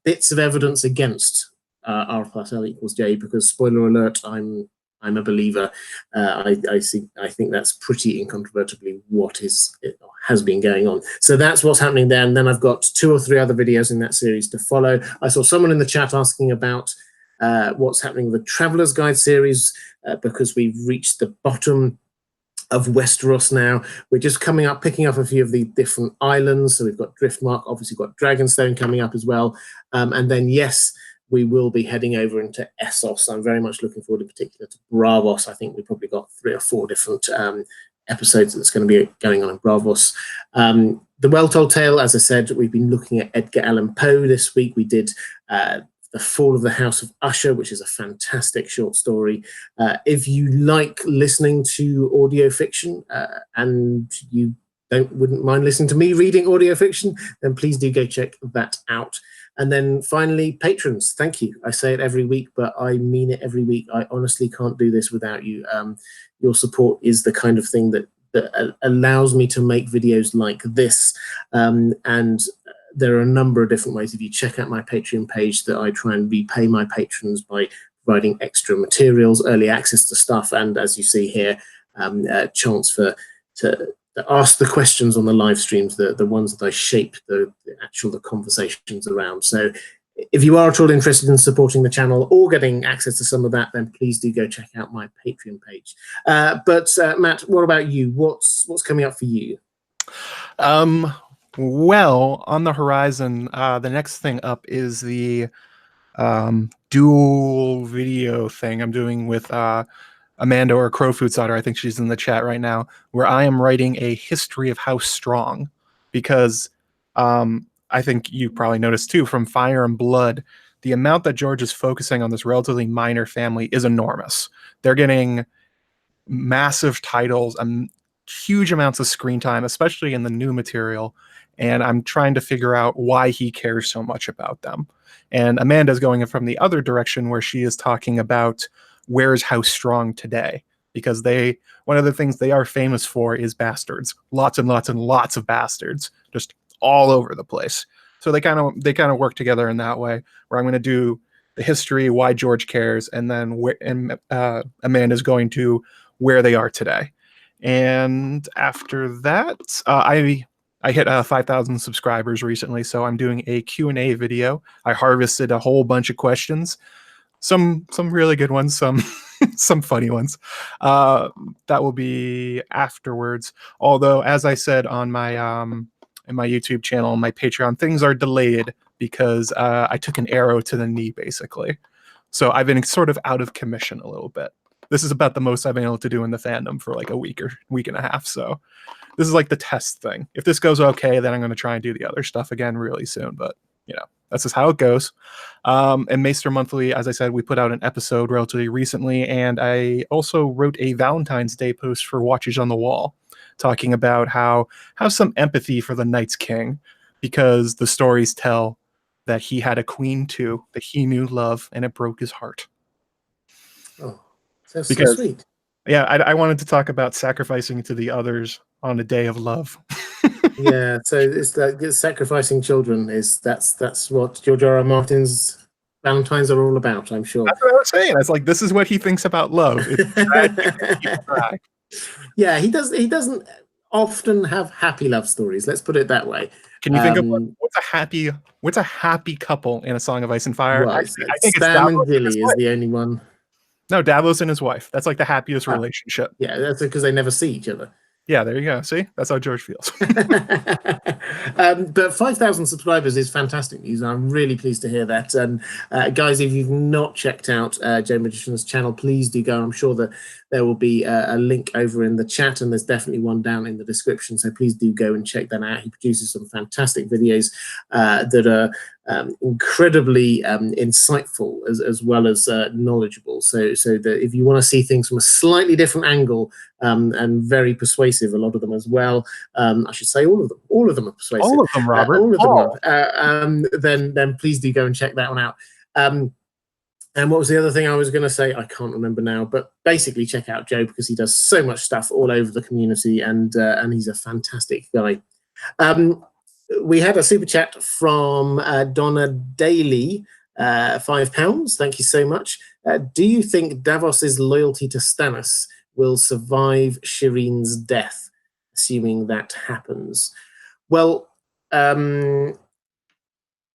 bits of evidence against R plus L equals J, because spoiler alert, I'm a believer. I think that's pretty incontrovertibly what has been going on. So that's what's happening there. And then I've got 2 or 3 other videos in that series to follow. I saw someone in the chat asking about what's happening with the Traveler's Guide series, because we've reached the bottom of Westeros now. We're just picking up a few of the different islands. So we've got Driftmark, obviously got Dragonstone coming up as well. And then, yes, we will be heading over into Essos. I'm very much looking forward in particular to Bravos. I think we've probably got 3 or 4 different episodes that's going to be going on in Bravos. The Well-Told Tale, as I said, we've been looking at Edgar Allan Poe this week. We did The Fall of the House of Usher, which is a fantastic short story. If you like listening to audio fiction and you wouldn't mind listening to me reading audio fiction, then please do go check that out. And then finally, patrons, thank you. I say it every week, but I mean it every week. I honestly can't do this without you. Your support is the kind of thing that allows me to make videos like this. And there are a number of different ways. If you check out my Patreon page, that I try and repay my patrons by providing extra materials, early access to stuff, and as you see here, a chance to ask the questions on the live streams, the ones that I shape the conversations around. So if you are at all interested in supporting the channel or getting access to some of that, then please do go check out my Patreon page. But Matt, what about you? What's coming up for you? Well, on the horizon, the next thing up is the dual video thing I'm doing with Amanda, or Crowfoot's daughter. I think she's in the chat right now, where I am writing a history of House Strong, because I think you probably noticed too from Fire and Blood, the amount that George is focusing on this relatively minor family is enormous. They're getting massive titles and huge amounts of screen time, especially in the new material. And I'm trying to figure out why he cares so much about them. And Amanda's going from the other direction, where she is talking about where's House Strong today, because one of the things they are famous for is bastards, lots and lots and lots of bastards, just all over the place. So they kind of work together in that way, where I'm going to do the history, why George cares, and then Amanda's going to where they are today. And after that, I hit 5,000 subscribers recently, so I'm doing a Q&A video. I harvested a whole bunch of questions, some really good ones, some funny ones. That will be afterwards. Although, as I said on my in my YouTube channel, my Patreon, things are delayed because I took an arrow to the knee, basically. So I've been sort of out of commission a little bit. This is about the most I've been able to do in the fandom for like a week or week and a half. So this is like the test thing. If this goes okay, then I'm going to try and do the other stuff again really soon. But, you know, that's just how it goes. And Maester Monthly, as I said, we put out an episode relatively recently. And I also wrote a Valentine's Day post for Watchers on the Wall, talking about how have some empathy for the Night's King, because the stories tell that he had a queen too, that he knew love, and it broke his heart. Oh, that's so sweet. Yeah, I wanted to talk about sacrificing to the others on a day of love. Yeah, so it's like sacrificing children that's what George R. R. Martin's Valentines are all about, I'm sure. That's what I was saying. It's like, this is what he thinks about love. It's tragic. Yeah, he doesn't often have happy love stories. Let's put it that way. Can you think of what's a happy couple in A Song of Ice and Fire? Well, Actually, I think Sam it's and Gilly is the only one. No, Davos and his wife. That's like the happiest relationship. Yeah, that's because they never see each other. Yeah, there you go. See, that's how George feels. But 5,000 subscribers is fantastic news, and I'm really pleased to hear that. And guys, if you've not checked out Joe Magician's channel, please do go. I'm sure that there will be a link over in the chat, and there's definitely one down in the description. So please do go and check that out. He produces some fantastic videos that are incredibly insightful as well as knowledgeable. So that if you want to see things from a slightly different angle, and very persuasive, a lot of them as well. I should say all of them. All of them are persuasive. All of them, Robert. All of them are. Then please do go and check that one out. And what was the other thing I was going to say? I can't remember now. But basically, check out Joe because he does so much stuff all over the community, and he's a fantastic guy. We had a super chat from Donna Daly, £5. Thank you so much. Do you think Davos's loyalty to Stannis will survive Shireen's death, assuming that happens? Well,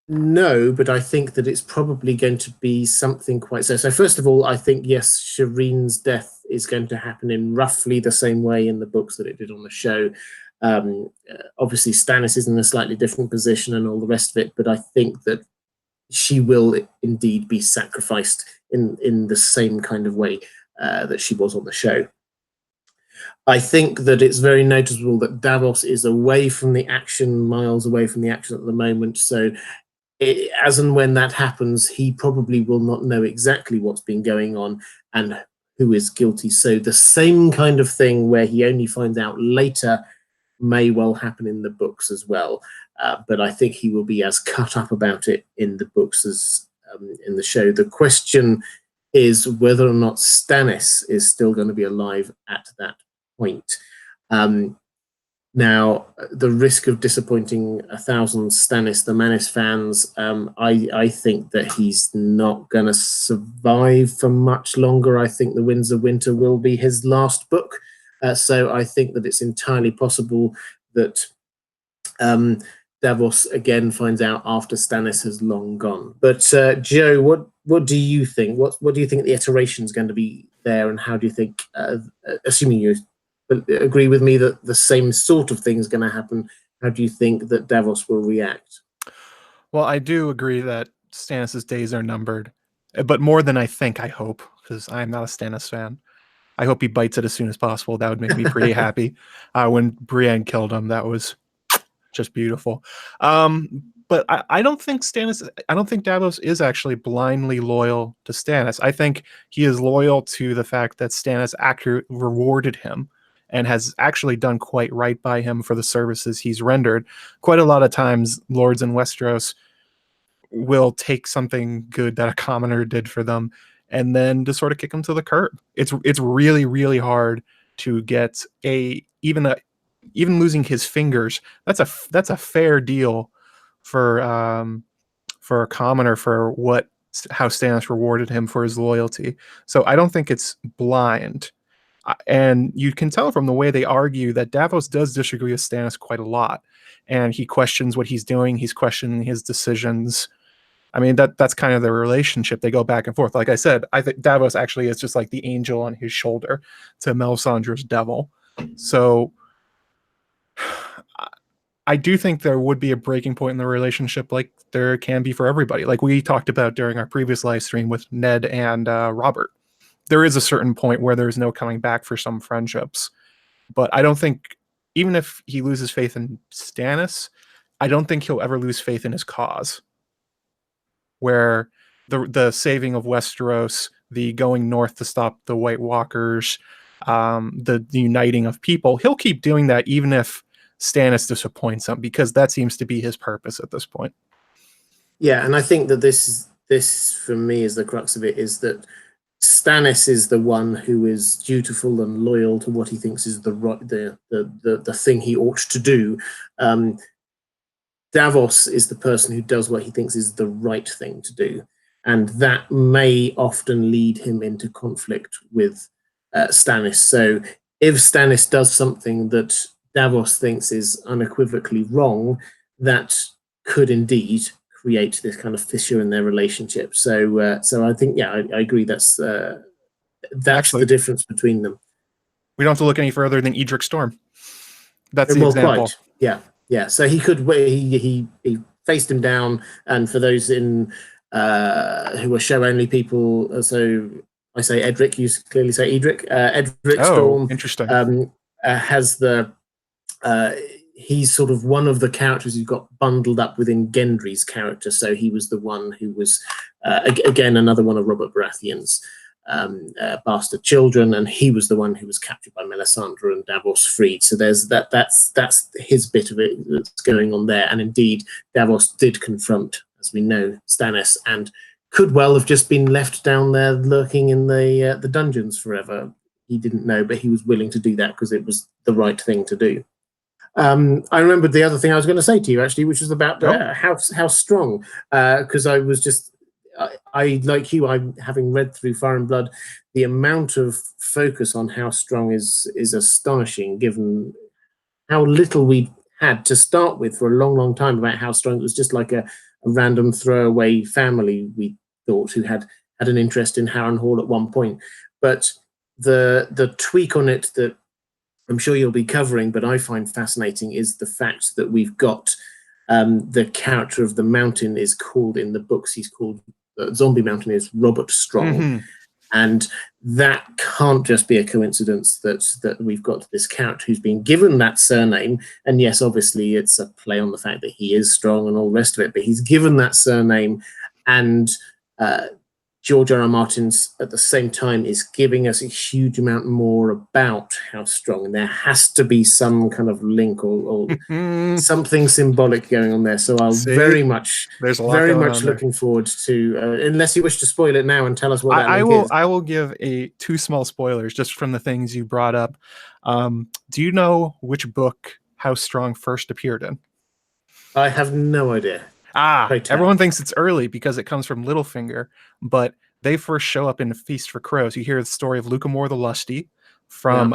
no, but I think that it's probably going to be something quite so. So first of all, I think, yes, Shireen's death is going to happen in roughly the same way in the books that it did on the show. Obviously, Stannis is in a slightly different position and all the rest of it, but I think that she will indeed be sacrificed in the same kind of way that she was on the show. I think that it's very noticeable that Davos is away from the action, miles away from the action at the moment. So as and when that happens, he probably will not know exactly what's been going on and who is guilty. So the same kind of thing where he only finds out later may well happen in the books as well. But I think he will be as cut up about it in the books as in the show. The question is whether or not Stannis is still going to be alive at that point. Now, the risk of disappointing 1,000 Stannis the Manis fans, I think that he's not going to survive for much longer. I think The Winds of Winter will be his last book. So I think that it's entirely possible that Davos again finds out after Stannis has long gone. But Joe, what do you think? What do you think the iteration is going to be there, and how do you think, assuming you agree with me that the same sort of thing is going to happen, how do you think that Davos will react? Well, I do agree that Stannis' days are numbered, but more than I think, I hope, because I'm not a Stannis fan. I hope he bites it as soon as possible. That would make me pretty happy. When Brienne killed him, that was just beautiful. But I don't think Davos is actually blindly loyal to Stannis. I think he is loyal to the fact that Stannis actually rewarded him and has actually done quite right by him for the services he's rendered. Quite a lot of times, lords in Westeros will take something good that a commoner did for them and then just sort of kick him to the curb. It's really, really hard to get even losing his fingers. That's a fair deal for a commoner for how Stannis rewarded him for his loyalty. So I don't think it's blind. And you can tell from the way they argue that Davos does disagree with Stannis quite a lot, and he questions what he's doing. He's questioning his decisions. I mean, that's kind of their relationship. They go back and forth. Like I said, I think Davos actually is just like the angel on his shoulder to Melisandre's devil. So I do think there would be a breaking point in the relationship, like there can be for everybody. Like we talked about during our previous live stream with Ned and Robert. There is a certain point where there's no coming back for some friendships. But I don't think, even if he loses faith in Stannis, I don't think he'll ever lose faith in his cause. Where the saving of Westeros, the going north to stop the White Walkers, the uniting of people, he'll keep doing that even if Stannis disappoints him, because that seems to be his purpose at this point. Yeah, and I think that this for me is the crux of it, is that Stannis is the one who is dutiful and loyal to what he thinks is the thing he ought to do. Davos is the person who does what he thinks is the right thing to do, and that may often lead him into conflict with Stannis. So if Stannis does something that Davos thinks is unequivocally wrong, that could indeed create this kind of fissure in their relationship. So I think, yeah, I agree. That's actually the difference between them. We don't have to look any further than Edric Storm. That's the example. Quite. Yeah. So he could. He faced him down, and for those in who are show only people, so I say Edric. You clearly say Edric. Edric Storm. Interesting. Has the. He's sort of one of the characters who got bundled up within Gendry's character. So he was the one who was, again, another one of Robert Baratheon's bastard children, and he was the one who was captured by Melisandre and Davos freed. So there's that's his bit of it that's going on there. And indeed, Davos did confront, as we know, Stannis, and could well have just been left down there lurking in the dungeons forever. He didn't know, but he was willing to do that because it was the right thing to do. I remembered the other thing I was going to say to you, actually, which was about how strong, because I was just, I like you, I'm having read through Fire and Blood, the amount of focus on how strong is astonishing, given how little we had to start with for a long, long time about how strong. It was just like a random throwaway family, we thought, who had an interest in Harrenhal at one point. But the tweak on it that I'm sure you'll be covering, but I find fascinating, is the fact that we've got the character of the Mountain is called, in the books, he's called, Zombie Mountain is Robert Strong. And that can't just be a coincidence that we've got this character who's been given that surname. And yes, obviously it's a play on the fact that he is strong and all the rest of it, but he's given that surname, and George R.R. Martin at the same time is giving us a huge amount more about how strong, and there has to be some kind of link or something symbolic going on there. So I'll very much looking forward to, unless you wish to spoil it now and tell us what that link is. I will give two small spoilers just from the things you brought up. Do you know which book How Strong first appeared in? I have no idea. Everyone thinks it's early because it comes from Littlefinger, but they first show up in Feast for Crows. You hear the story of Lucamore the Lusty from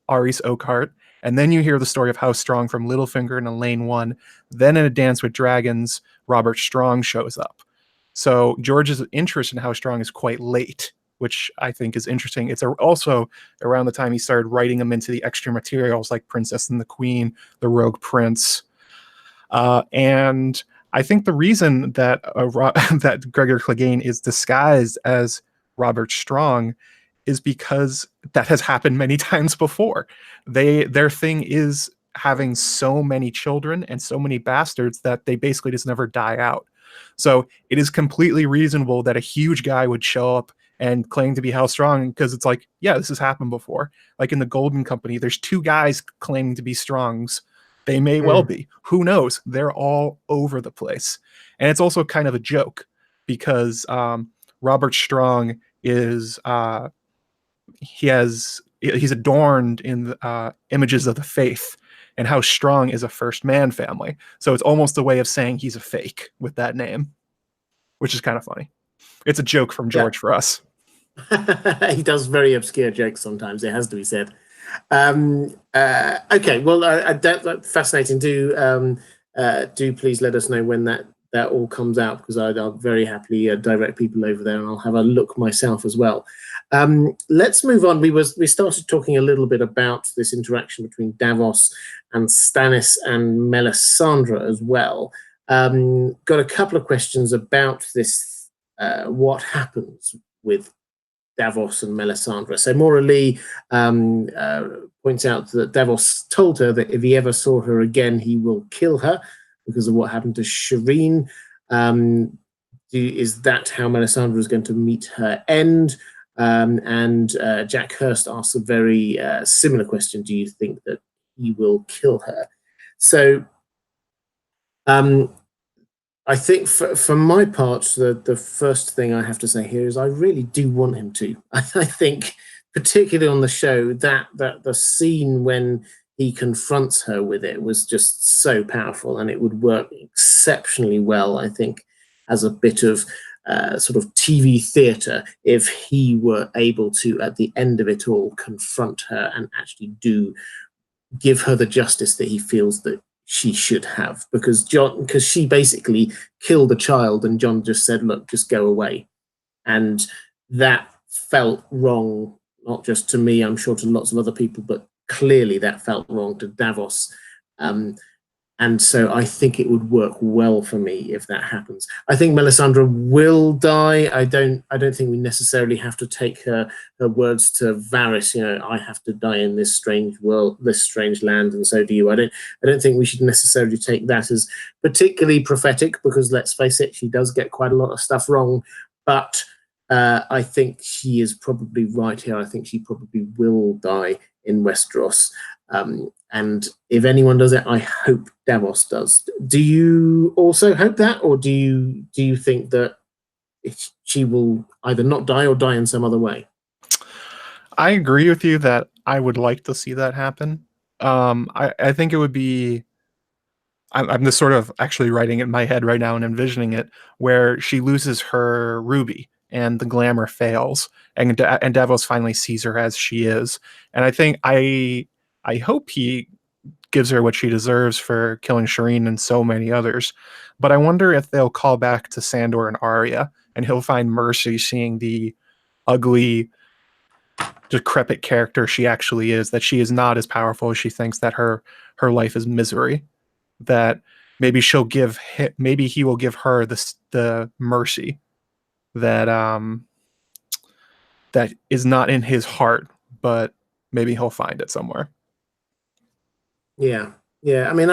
Aris Oakhart, and then you hear the story of How Strong from Littlefinger in Elaine 1. Then in A Dance with Dragons, Robert Strong shows up. So George's interest in How Strong is quite late, which I think is interesting. It's also around the time he started writing them into the extra materials like Princess and the Queen, The Rogue Prince, and I think the reason that that Gregor Clegane is disguised as Robert Strong is because that has happened many times before. Their thing is having so many children and so many bastards that they basically just never die out. So it is completely reasonable that a huge guy would show up and claim to be How Strong, because it's like, yeah, this has happened before. Like in the Golden Company, there's two guys claiming to be Strongs. They may well be. Who knows? They're all over the place. And it's also kind of a joke because Robert Strong is he's adorned in the, images of the faith, and How Strong is a First Man family. So it's almost a way of saying he's a fake with that name, which is kind of funny. It's a joke from George for us. He does very obscure jokes sometimes, it has to be said. Okay, well, that's fascinating. Do please let us know when that all comes out, because I'll very happily direct people over there, and I'll have a look myself as well. Let's move on. We started talking a little bit about this interaction between Davos and Stannis and Melisandre as well. Got a couple of questions about this. What happens with Davos and Melisandre? So Maura Lee points out that Davos told her that if he ever saw her again, he will kill her because of what happened to Shireen. Is that how Melisandre is going to meet her end? And Jack Hurst asks a very similar question. Do you think that he will kill her? So I think for my part, the first thing I have to say here is I really do want him to. I think, particularly on the show, that the scene when he confronts her with it was just so powerful, and it would work exceptionally well, I think, as a bit of sort of TV theatre if he were able to, at the end of it all, confront her and actually do give her the justice that he feels that she should have, because she basically killed a child, and Jon just said, look, just go away. And that felt wrong, not just to me, I'm sure to lots of other people, but clearly that felt wrong to Davos. And so I think it would work well for me if that happens. I think Melisandre will die. I don't think we necessarily have to take her words to Varys. You know, I have to die in this strange world, this strange land, and so do you. I don't think we should necessarily take that as particularly prophetic, because let's face it, she does get quite a lot of stuff wrong. But I think she is probably right here. I think she probably will die in Westeros. And if anyone does it, I hope Davos does. Do you also hope that, or do you think that she will either not die or die in some other way. I agree with you that I would like to see that happen. I think it would be. I'm just sort of actually writing it in my head right now and envisioning it, where she loses her ruby and the glamour fails, and Davos finally sees her as she is. And I think I hope he gives her what she deserves for killing Shireen and so many others. But I wonder if they'll call back to Sandor and Arya, and he'll find mercy seeing the ugly, decrepit character she actually is, that she is not as powerful as she thinks, that her life is misery, that maybe he will give her the mercy that that is not in his heart, but maybe he'll find it somewhere. Yeah, yeah. I mean,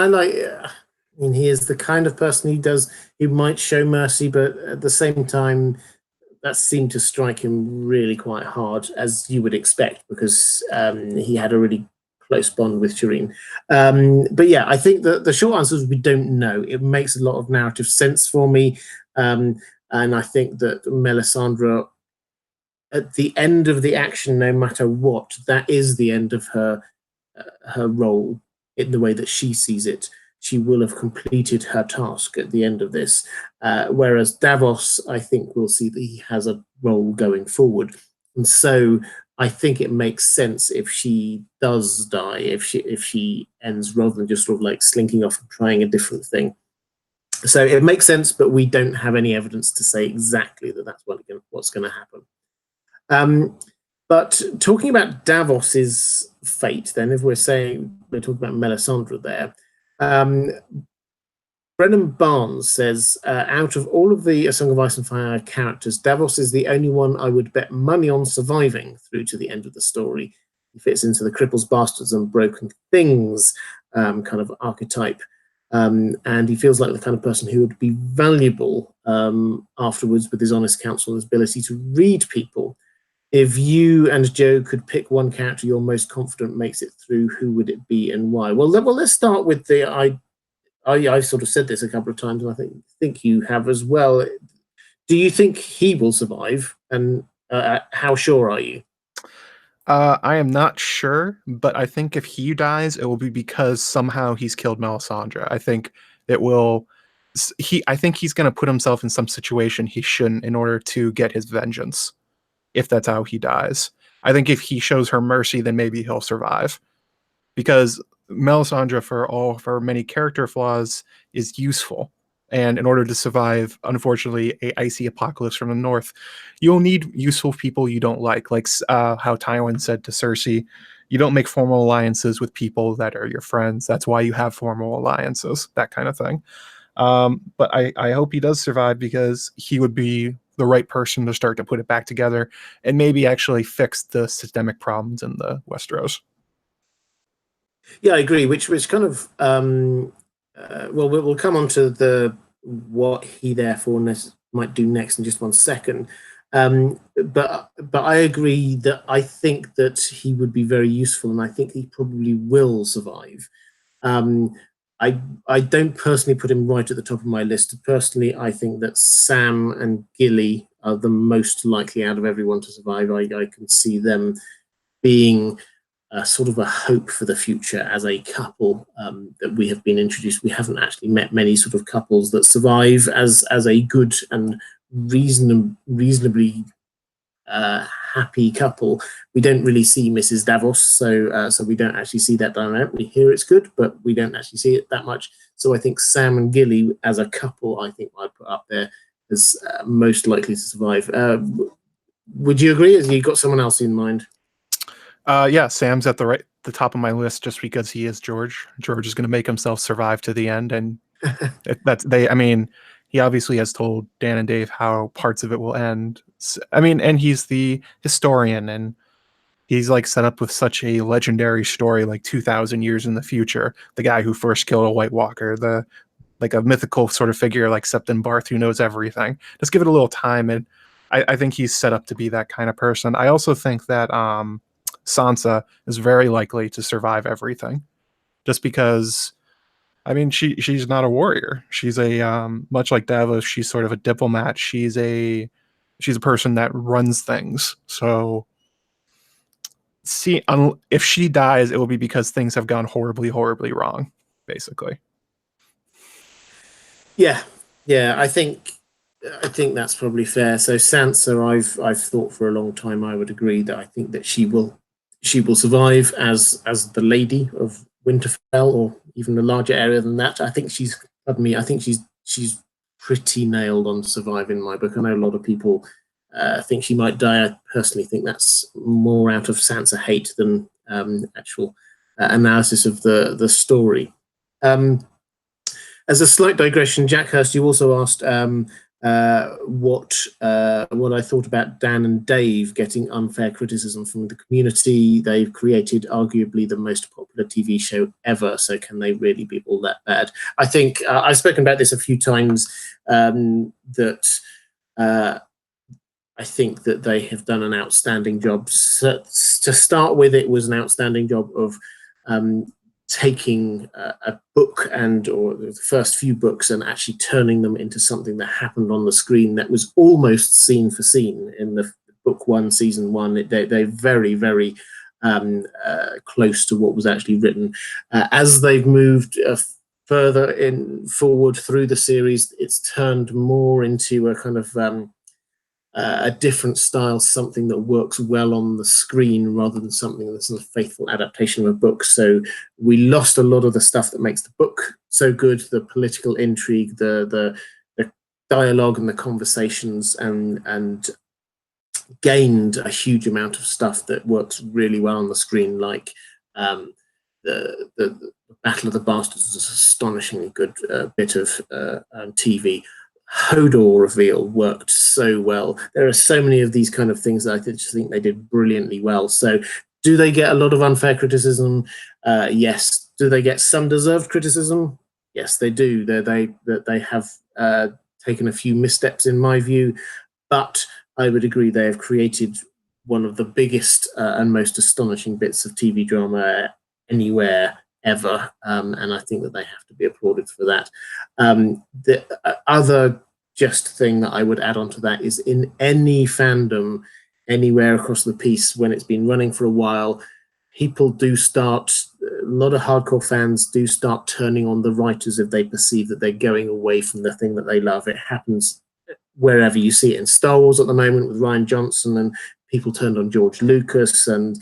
he is the kind of person he might show mercy, but at the same time, that seemed to strike him really quite hard, as you would expect, because he had a really close bond with Shireen. But yeah, I think that the short answer is we don't know. It makes a lot of narrative sense for me. And I think that Melisandre, at the end of the action, no matter what, that is the end of her role in the way that she sees it. She will have completed her task at the end of this. Whereas Davos, I think, will see that he has a role going forward. And so I think it makes sense if she does die, if she ends, rather than just sort of like slinking off and trying a different thing. So it makes sense, but we don't have any evidence to say exactly that that's what's going to happen. But talking about Davos's fate, then, if we're talking about Melisandre there, Brennan Barnes says, out of all of the A Song of Ice and Fire characters, Davos is the only one I would bet money on surviving through to the end of the story. He fits into the cripples, bastards, and broken things kind of archetype. And he feels like the kind of person who would be valuable afterwards, with his honest counsel and his ability to read people. If you and Joe could pick one character you're most confident makes it through, who would it be and why? Well, let's start with I've sort of said this a couple of times, and I think you have as well. Do you think he will survive, and how sure are you? I am not sure, but I think if he dies, it will be because somehow he's killed Melisandre. I think it will. I think he's going to put himself in some situation he shouldn't in order to get his vengeance, if that's how he dies. I think if he shows her mercy, then maybe he'll survive. Because Melisandre, for all of her many character flaws, is useful. And in order to survive, unfortunately, a icy apocalypse from the north, you'll need useful people you don't like how Tywin said to Cersei, you don't make formal alliances with people that are your friends. That's why you have formal alliances, that kind of thing. But I hope he does survive, because he would be the right person to start to put it back together and maybe actually fix the systemic problems in the Westeros. Yeah, I agree. Which kind of well, we'll come on to what he therefore might do next in just one second. But I agree that I think that he would be very useful, and I think he probably will survive. I don't personally put him right at the top of my list. Personally, I think that Sam and Gilly are the most likely out of everyone to survive. I can see them being sort of a hope for the future as a couple that we have been introduced. We haven't actually met many sort of couples that survive as a good and reasonably happy couple. We don't really see Mrs. Davos, so we don't actually see that dynamic. We hear it's good, but we don't actually see it that much. So I think Sam and Gilly as a couple, I think I'd put up there as most likely to survive. Would you agree? Have you got someone else in mind? Yeah, Sam's at the top of my list just because he is George. George is going to make himself survive to the end, and I mean, he obviously has told Dan and Dave how parts of it will end. I mean, and he's the historian, and he's like set up with such a legendary story, like 2,000 years in the future. The guy who first killed a White Walker, like a mythical sort of figure like Septon Barth who knows everything. Just give it a little time, and I think he's set up to be that kind of person. I also think that Sansa is very likely to survive everything, just because, I mean, she's not a warrior. She's a much like Davos, she's sort of a diplomat. She's a She's a person that runs things. So if she dies, it will be because things have gone horribly, horribly wrong, basically. Yeah, yeah. I think that's probably fair. So Sansa, I've thought for a long time. I would agree that I think that she will survive as the Lady of Winterfell, or even a larger area than that. I think I think she's pretty nailed on surviving my book. I know a lot of people think she might die. I personally think that's more out of Sansa hate than actual analysis of the story. As a slight digression, Jack Hurst, you also asked what I thought about Dan and Dave getting unfair criticism from the community. They've created arguably the most popular TV show ever, so can they really be all that bad? I think I've spoken about this a few times, that I think that they have done an outstanding job. So, to start with, it was an outstanding job of taking a book or the first few books and actually turning them into something that happened on the screen that was almost scene for scene in the book one, season one. They're very, very close to what was actually written. As they've moved further forward through the series, it's turned more into a kind of a different style, something that works well on the screen rather than something that's a faithful adaptation of a book. So we lost a lot of the stuff that makes the book so good, the political intrigue, the dialogue and the conversations, and gained a huge amount of stuff that works really well on the screen, like the Battle of the Bastards is an astonishingly good bit of TV. Hodor reveal worked so well. There are so many of these kind of things that I just think they did brilliantly well. So do they get a lot of unfair criticism? Yes. Do they get some deserved criticism? Yes, they do. They have taken a few missteps in my view, but I would agree they have created one of the biggest and most astonishing bits of TV drama anywhere ever, and I think that they have to be applauded for that. The other just thing that I would add on to that is, in any fandom anywhere across the piece, when it's been running for a while, people do start, a lot of hardcore fans do start turning on the writers if they perceive that they're going away from the thing that they love. It happens wherever. You see it in Star Wars at the moment with Rian Johnson, and people turned on George Lucas, and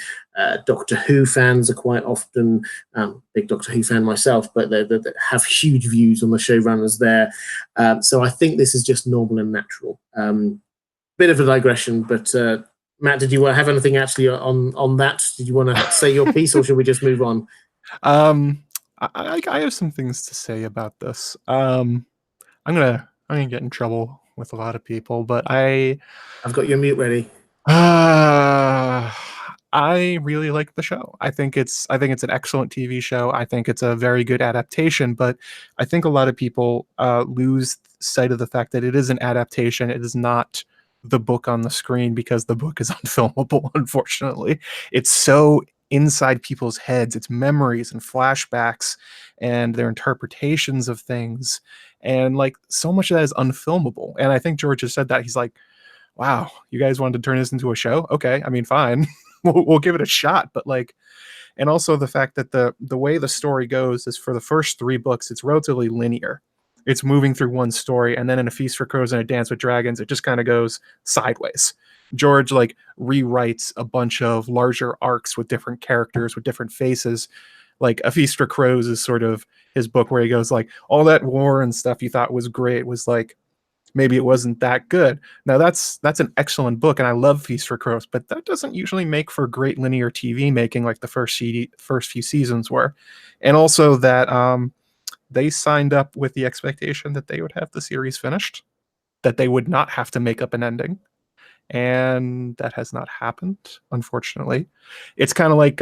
Doctor Who fans are quite often, big Doctor Who fan myself, but they have huge views on the showrunners there. So I think this is just normal and natural. Bit of a digression, but Matt, did you have anything actually on that? Did you want to say your piece, or should we just move on? I have some things to say about this. I'm gonna get in trouble with a lot of people, but I've got your mute ready. I really like the show. I think it's an excellent TV show. I think it's a very good adaptation, but I think a lot of people lose sight of the fact that it is an adaptation. It is not the book on the screen, because the book is unfilmable, unfortunately. It's so inside people's heads. It's memories and flashbacks and their interpretations of things. And like, so much of that is unfilmable. And I think George has said that. He's like, wow, you guys wanted to turn this into a show? Okay, I mean, fine. we'll give it a shot. But like, and also the fact that the way the story goes is, for the first 3 books, it's relatively linear. It's moving through one story, and then in A Feast for Crows and A Dance with Dragons, it just kind of goes sideways. George like rewrites a bunch of larger arcs with different characters, with different faces. Like A Feast for Crows is sort of his book where he goes like, all that war and stuff you thought was great was like, maybe it wasn't that good. Now that's an excellent book, and I love Feast for Crows, but that doesn't usually make for great linear TV making like the first few seasons were. And also that they signed up with the expectation that they would have the series finished, that they would not have to make up an ending. And that has not happened, unfortunately. It's kind of like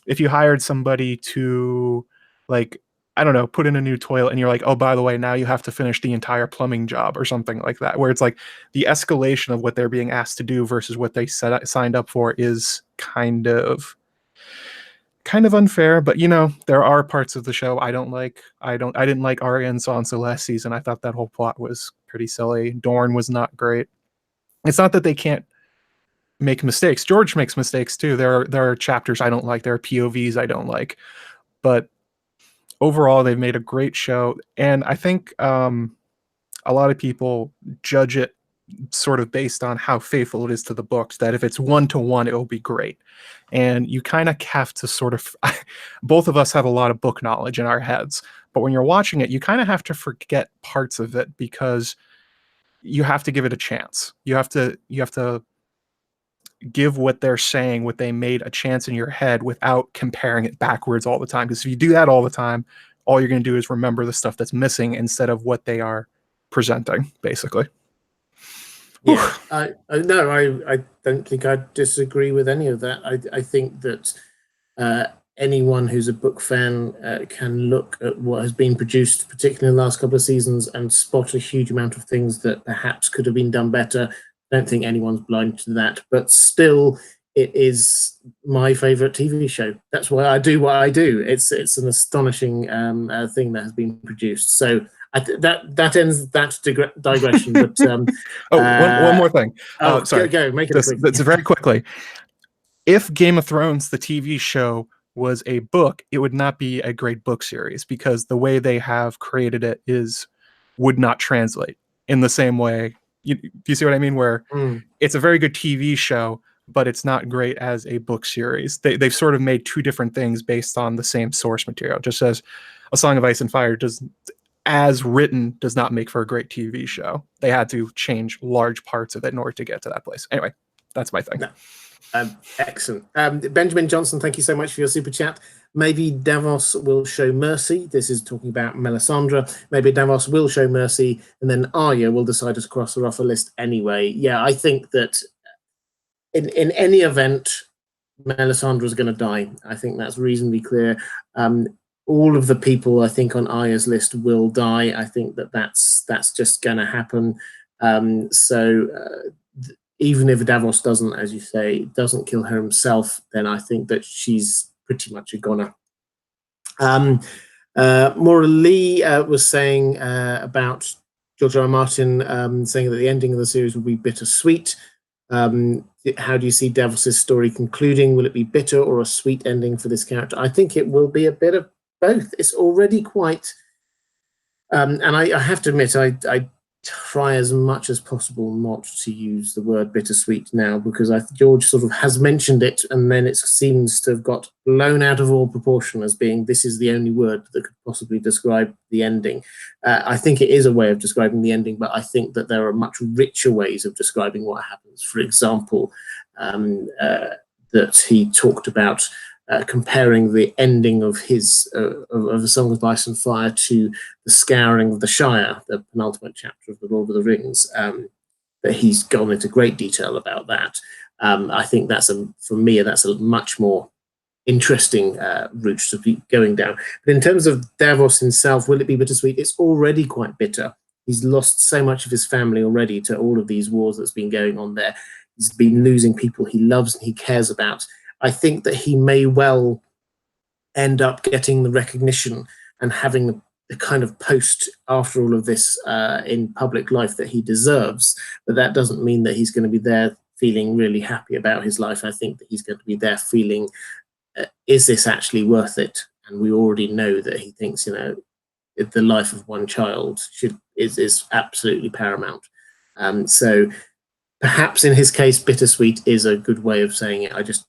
if you hired somebody to, like, I don't know, put in a new toilet, and you're like, oh, by the way, now you have to finish the entire plumbing job or something like that, where it's like the escalation of what they're being asked to do versus what they signed up for is kind of unfair. But you know, there are parts of the show I don't like. I didn't like Arya and Sansa last season. I thought that whole plot was pretty silly. Dorne was not great. It's not that they can't make mistakes. George makes mistakes too. There are chapters I don't like. There are POVs I don't like. But overall, they've made a great show. And I think a lot of people judge it sort of based on how faithful it is to the books, that if it's 1-to-1, it will be great. And you kind of have to sort of, both of us have a lot of book knowledge in our heads, but when you're watching it, you kind of have to forget parts of it because you have to give it a chance. You have to give what they're saying, what they made, a chance in your head without comparing it backwards all the time. Because if you do that all the time, all you're going to do is remember the stuff that's missing instead of what they are presenting, basically. Yeah, I don't think I disagree with any of that. I think that anyone who's a book fan can look at what has been produced, particularly in the last couple of seasons, and spot a huge amount of things that perhaps could have been done better. I don't think anyone's blind to that, but still, it is my favorite TV show. That's why I do what I do. It's an astonishing thing that has been produced. So that ends that digression. But one more thing. Sorry, go make it quick. That's very quickly. If Game of Thrones, the TV show, was a book, it would not be a great book series because the way they have created it would not translate in the same way. Do you see what I mean? Where it's a very good TV show, but it's not great as a book series. They've sort of made two different things based on the same source material. Just as A Song of Ice and Fire as written does not make for a great TV show. They had to change large parts of it in order to get to that place. Anyway, that's my thing. No. Excellent. Benjamin Johnson, thank you so much for your super chat. Maybe Davos will show mercy. This is talking about Melisandre. Maybe Davos will show mercy, and then Arya will decide to cross her off the list anyway. Yeah, I think that in any event, Melisandre is going to die. I think that's reasonably clear. All of the people I think on Arya's list will die. I think that's just going to happen. Even if Davos doesn't, as you say, doesn't kill her himself, then I think that she's pretty much a goner. Maura Lee was saying about George R. R. Martin saying that the ending of the series will be bittersweet. How do you see Davos's story concluding? Will it be bitter or a sweet ending for this character? I think it will be a bit of both. It's already quite, and I have to admit, I try as much as possible not to use the word bittersweet now, because George sort of has mentioned it and then it seems to have got blown out of all proportion as being this is the only word that could possibly describe the ending. I think it is a way of describing the ending, but I think that there are much richer ways of describing what happens. For example, that he talked about comparing the ending of of A Song of Ice and Fire to the Scouring of the Shire, the penultimate chapter of The Lord of the Rings. That he's gone into great detail about that. I think for me, that's a much more interesting route to be going down. But in terms of Davos himself, will it be bittersweet? It's already quite bitter. He's lost so much of his family already to all of these wars that's been going on there. He's been losing people he loves and he cares about. I think that he may well end up getting the recognition and having the kind of post after all of this in public life that he deserves. But that doesn't mean that he's going to be there feeling really happy about his life. I think that he's going to be there feeling, is this actually worth it? And we already know that he thinks, the life of one child is absolutely paramount. So perhaps in his case, bittersweet is a good way of saying it. I just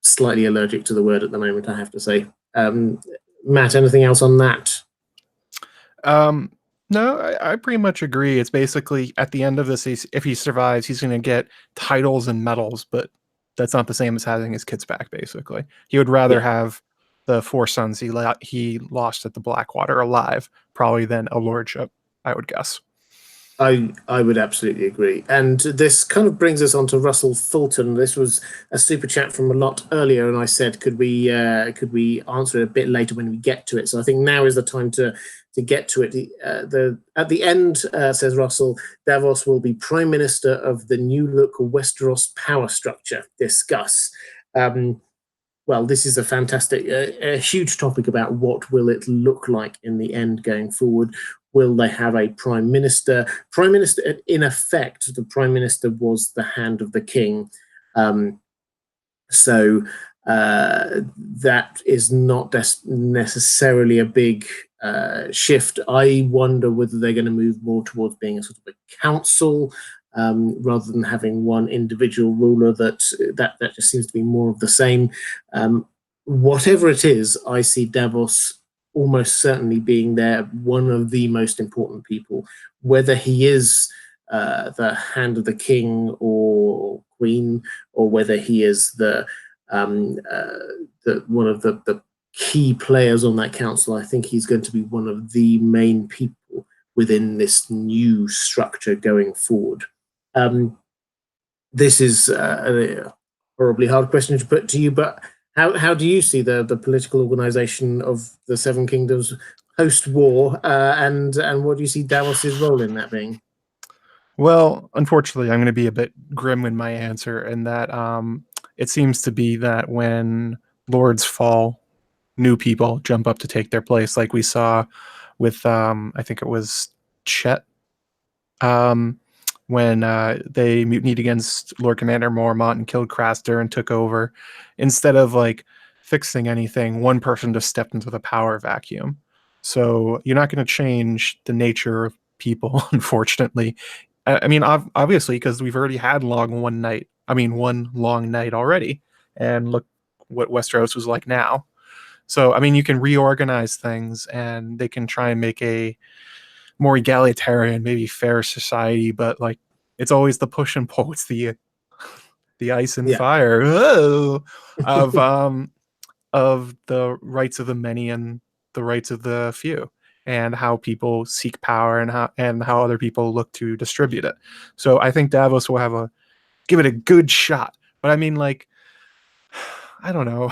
slightly allergic to the word at the moment, I have to say. Matt, anything else on that? No, I pretty much agree. It's basically at the end of this, if he survives, he's going to get titles and medals, but that's not the same as having his kids back, basically. He would rather have the 4 sons he lost at the Blackwater alive, probably, than a lordship, I would guess. I would absolutely agree. And this kind of brings us on to Russell Fulton. This was a super chat from a lot earlier, and I said, could we answer it a bit later when we get to it? So I think now is the time to get to it. At the end, says Russell, Davos will be Prime Minister of the new look Westeros power structure. Discuss. well, this is a fantastic, a huge topic about what will it look like in the end going forward. Will they have a prime minister? Prime minister, in effect, the prime minister was the hand of the king. So that is not necessarily a big shift. I wonder whether they're going to move more towards being a sort of a council rather than having one individual ruler. That just seems to be more of the same. Whatever it is, I see Davos almost certainly being there, one of the most important people, whether he is the hand of the king or queen, or whether he is the one of the key players on that council. I think he's going to be one of the main people within this new structure going forward. This is a horribly hard question to put to you, but how do you see the political organization of the Seven Kingdoms post-war, and what do you see Davos's role in that being? Well, unfortunately, I'm going to be a bit grim in my answer, in that it seems to be that when lords fall, new people jump up to take their place, like we saw with I think it was Chet, when they mutinied against Lord Commander Mormont and killed Craster and took over. Instead of like fixing anything, one person just stepped into the power vacuum. So you're not going to change the nature of people, unfortunately. I mean, obviously, because we've already had one long night already, and look what Westeros was like now. So, I mean, you can reorganize things, and they can try and make a more egalitarian, maybe fair society. But like, it's always the push and pull. It's the ice and fire of the rights of the many and the rights of the few, and how people seek power, and how other people look to distribute it. So I think Davos will give it a good shot. But I mean, like, I don't know.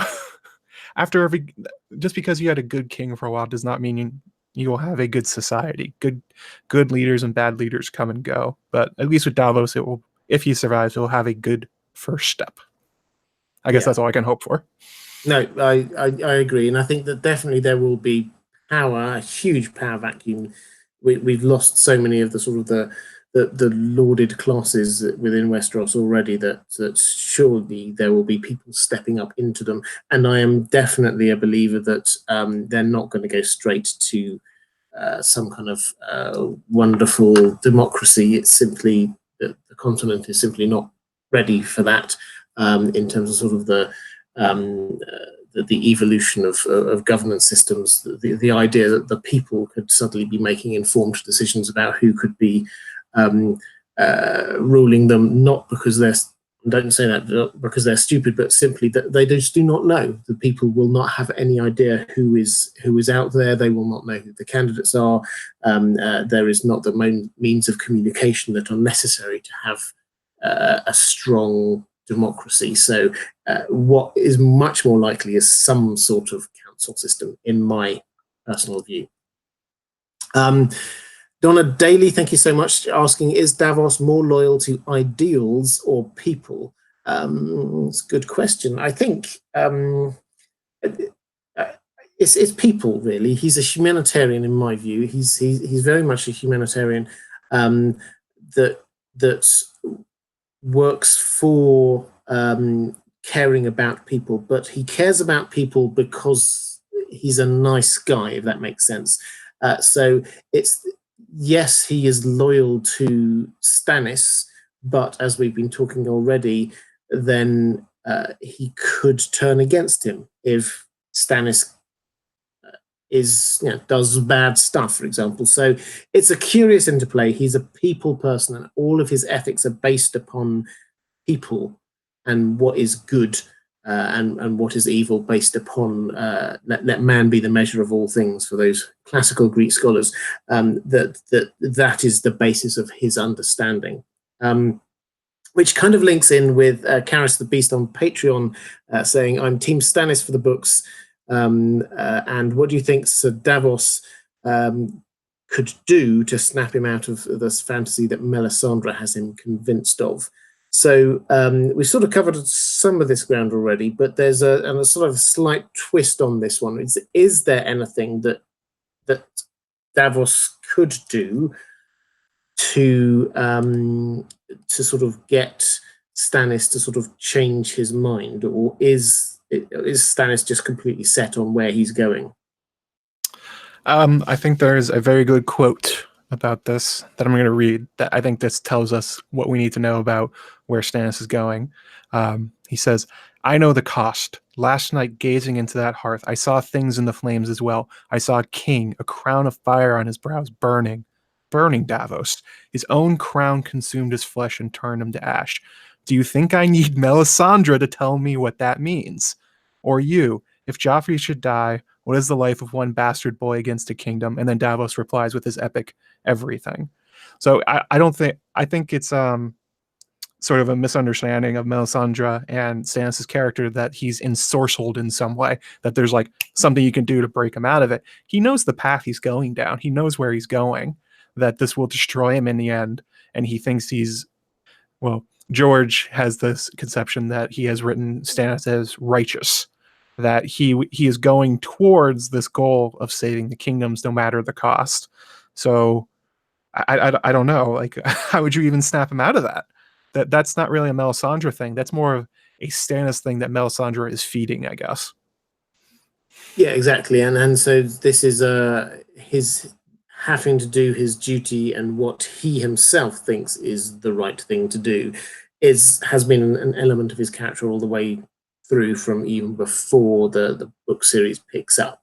Just because you had a good king for a while does not mean you will have a good society. Good leaders and bad leaders come and go. But at least with Davos, if he survives, it will have a good first step. I guess that's all I can hope for. No, I agree, and I think that definitely there will be a huge power vacuum. We've lost so many of the sort of the lauded classes within Westeros already that surely there will be people stepping up into them. And I am definitely a believer that they're not going to go straight to some kind of wonderful democracy. It's simply the continent is simply not ready for that in terms of sort of the evolution of governance systems, the idea that the people could suddenly be making informed decisions about who could be ruling them, not because don't say that because they're stupid, but simply that they just do not know. The people will not have any idea who is out there. They will not know who the candidates are. There is not the means of communication that are necessary to have a strong democracy. So what is much more likely is some sort of council system, in my personal view. Donna Daly, thank you so much, asking, is Davos more loyal to ideals or people? It's a good question. I think it's people, really. He's a humanitarian, in my view. He's very much a humanitarian that works for caring about people, but he cares about people because he's a nice guy, if that makes sense. So yes, he is loyal to Stannis, but as we've been talking already, then he could turn against him if Stannis does bad stuff, for example. So it's a curious interplay. He's a people person, and all of his ethics are based upon people and what is good and what is evil, based upon let man be the measure of all things, for those classical Greek scholars. That is the basis of his understanding. Which kind of links in with Karis the Beast on Patreon saying, I'm Team Stannis for the books. And what do you think Sir Davos could do to snap him out of this fantasy that Melisandre has him convinced of? So we sort of covered some of this ground already, but there's a sort of slight twist on this one. Is there anything that Davos could do to sort of get Stannis to sort of change his mind, or is Stannis just completely set on where he's going? I think there's a very good quote about this that I'm going to read that I think this tells us what we need to know about where Stannis is going. He says, "I know the cost. Last night, gazing into that hearth, I saw things in the flames as well. I saw a king, a crown of fire on his brows, burning Davos. His own crown consumed his flesh and turned him to ash. Do you think I need Melisandre to tell me what that means? Or you, if Joffrey should die, what is the life of one bastard boy against a kingdom?" And then Davos replies with his epic everything. So I think it's sort of a misunderstanding of Melisandre and Stannis' character that he's ensorcelled in some way, that there's like something you can do to break him out of it. He knows the path he's going down. He knows where he's going, that this will destroy him in the end. And he thinks George has this conception that he has written Stannis as righteous, that he is going towards this goal of saving the kingdoms no matter the cost. So I don't know, like, how would you even snap him out of that? That's not really a Melisandre thing. That's more of a Stannis thing that Melisandre is feeding, I guess. Yeah, exactly. And so this is his having to do his duty and what he himself thinks is the right thing to do has been an element of his character all the way through, from even before the book series picks up.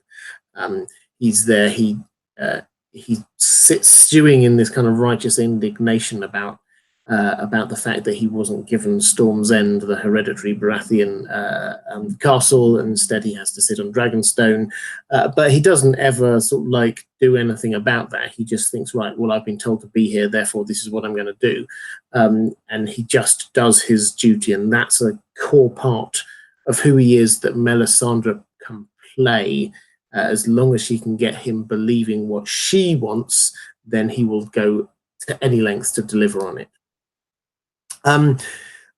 He's there. He sits stewing in this kind of righteous indignation about the fact that he wasn't given Storm's End, the hereditary Baratheon castle, and instead he has to sit on Dragonstone. But he doesn't ever sort of like do anything about that. He just thinks, right, well, I've been told to be here, therefore this is what I'm going to do. And he just does his duty, and that's a core part of who he is that Melisandre can play. As long as she can get him believing what she wants, then he will go to any lengths to deliver on it.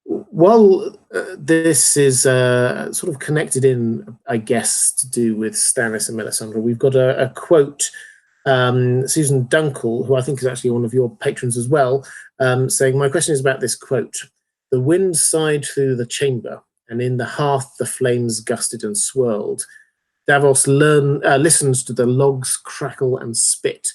While this is sort of connected in, I guess, to do with Stannis and Melisandre, we've got a quote, Susan Dunkel, who I think is actually one of your patrons as well, saying, "My question is about this quote. The wind sighed through the chamber, and in the hearth the flames gusted and swirled. Davos listens to the logs crackle and spit.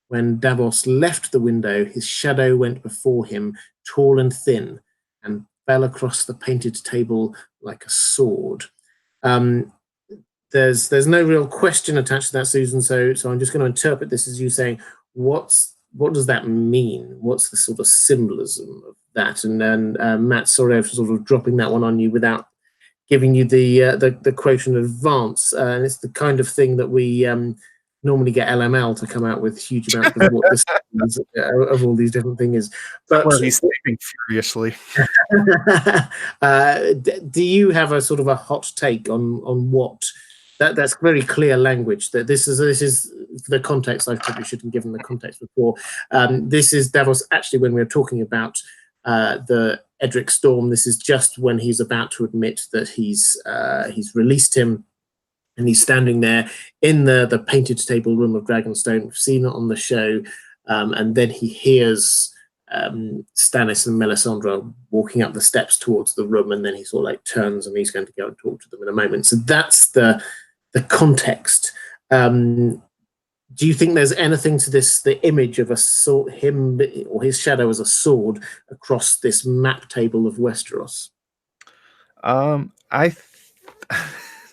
When Davos left the window, his shadow went before him, tall and thin, and fell across the painted table like a sword." There's no real question attached to that, Susan. So I'm just going to interpret this as you saying, what does that mean? What's the sort of symbolism of that? And then Matt, sorry for sort of dropping that one on you without giving you the quote in advance, and it's the kind of thing that we normally get LML to come out with huge amounts of what this is, of all these different things. But where he's sleeping furiously. Do you have a sort of a hot take on what that's very clear language? That this is the context. I probably should have given the context before. This is Davos actually when we were talking about the Edric Storm. This is just when he's about to admit that he's released him, and he's standing there in the painted table room of Dragonstone. We've seen it on the show, and then he hears Stannis and Melisandre walking up the steps towards the room, and then he sort of like turns and he's going to go and talk to them in a moment. So that's the context. Do you think there's anything to this, the image of a sword, him or his shadow as a sword across this map table of Westeros? I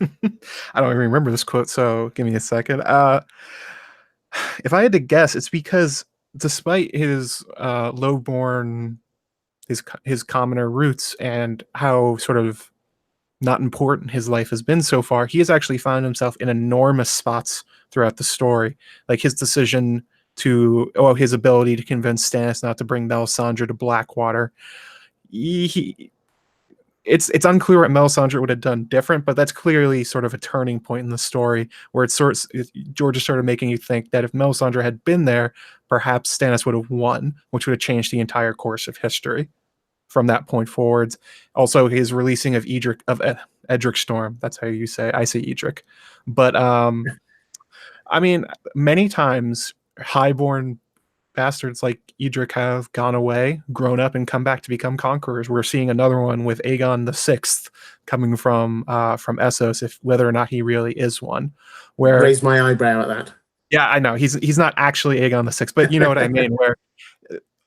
I don't even remember this quote, so give me a second. If I had to guess, it's because despite his low-born, his commoner roots and how sort of not important his life has been so far, he has actually found himself in enormous spots throughout the story. Like his decision his ability to convince Stannis not to bring Melisandre to Blackwater. It's unclear what Melisandre would have done different, but that's clearly sort of a turning point in the story where George is sort of making you think that if Melisandre had been there, perhaps Stannis would have won, which would have changed the entire course of history. from that point forwards. Also, his releasing of Edric Storm. That's how you say. I say Edric, but I mean, many times highborn bastards like Edric have gone away, grown up, and come back to become conquerors. We're seeing another one with Aegon the Sixth coming from Essos, if whether or not he really is one. Where raise my eyebrow at that. Yeah, I know he's not actually Aegon the Sixth, but you know what I mean. Where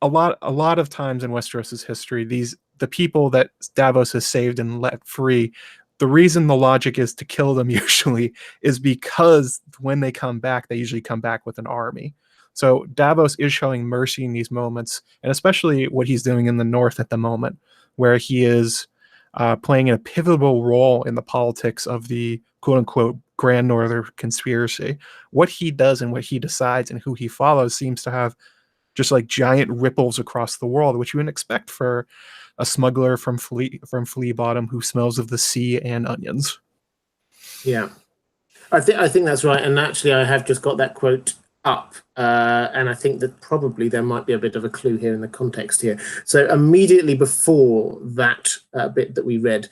a lot of times in Westeros's history, the people that Davos has saved and let free, the reason the logic is to kill them usually is because when they come back, they usually come back with an army. So Davos is showing mercy in these moments, and especially what he's doing in the North at the moment, where he is playing a pivotal role in the politics of the quote-unquote Grand Northern conspiracy. What he does and what he decides and who he follows seems to have just like giant ripples across the world, which you wouldn't expect for a smuggler from Flea Bottom who smells of the sea and onions. Yeah, I think that's right. And actually, I have just got that quote up, and I think that probably there might be a bit of a clue here in the context here. So immediately before that bit that we read,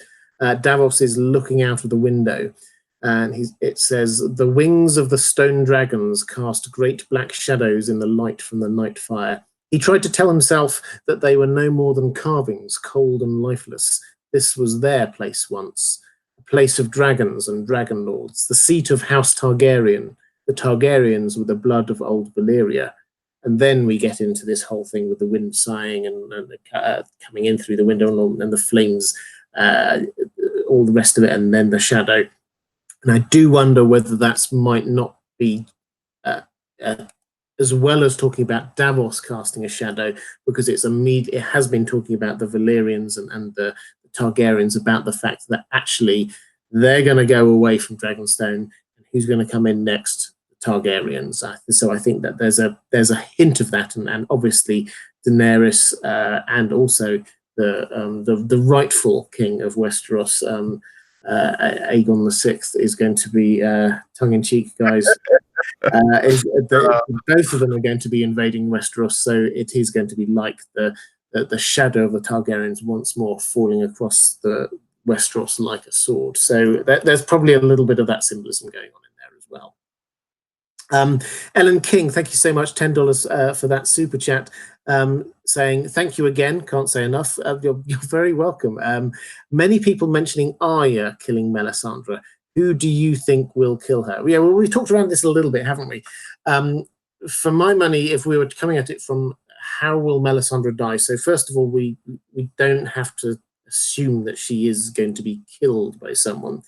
Davos is looking out of the window, and it says, "The wings of the stone dragons cast great black shadows in the light from the night fire. He tried to tell himself that they were no more than carvings, cold and lifeless. This was their place once, a place of dragons and dragon lords, the seat of House Targaryen. The Targaryens were the blood of old Valyria." And then we get into this whole thing with the wind sighing and coming in through the window and the flames, all the rest of it, and then the shadow. And I do wonder whether that might not be as well as talking about Davos casting a shadow, because it has been talking about the Valyrians and the Targaryens, about the fact that actually they're going to go away from Dragonstone, and who's going to come in next? The Targaryens. So I think that there's a hint of that, and obviously Daenerys and also the rightful king of Westeros, Aegon the Sixth, is going to be tongue-in-cheek, guys. Both of them are going to be invading Westeros, so it is going to be like the shadow of the Targaryens once more falling across the Westeros like a sword. So there's probably a little bit of that symbolism going on in there as well. Ellen King, thank you so much, $10 for that super chat, saying thank you again, can't say enough. You're very welcome. Many people mentioning Arya killing Melisandre. Who do you think will kill her? Yeah, well, we've talked around this a little bit, haven't we? For my money, if we were coming at it from how will Melisandre die, so first of all, we don't have to assume that she is going to be killed by someone.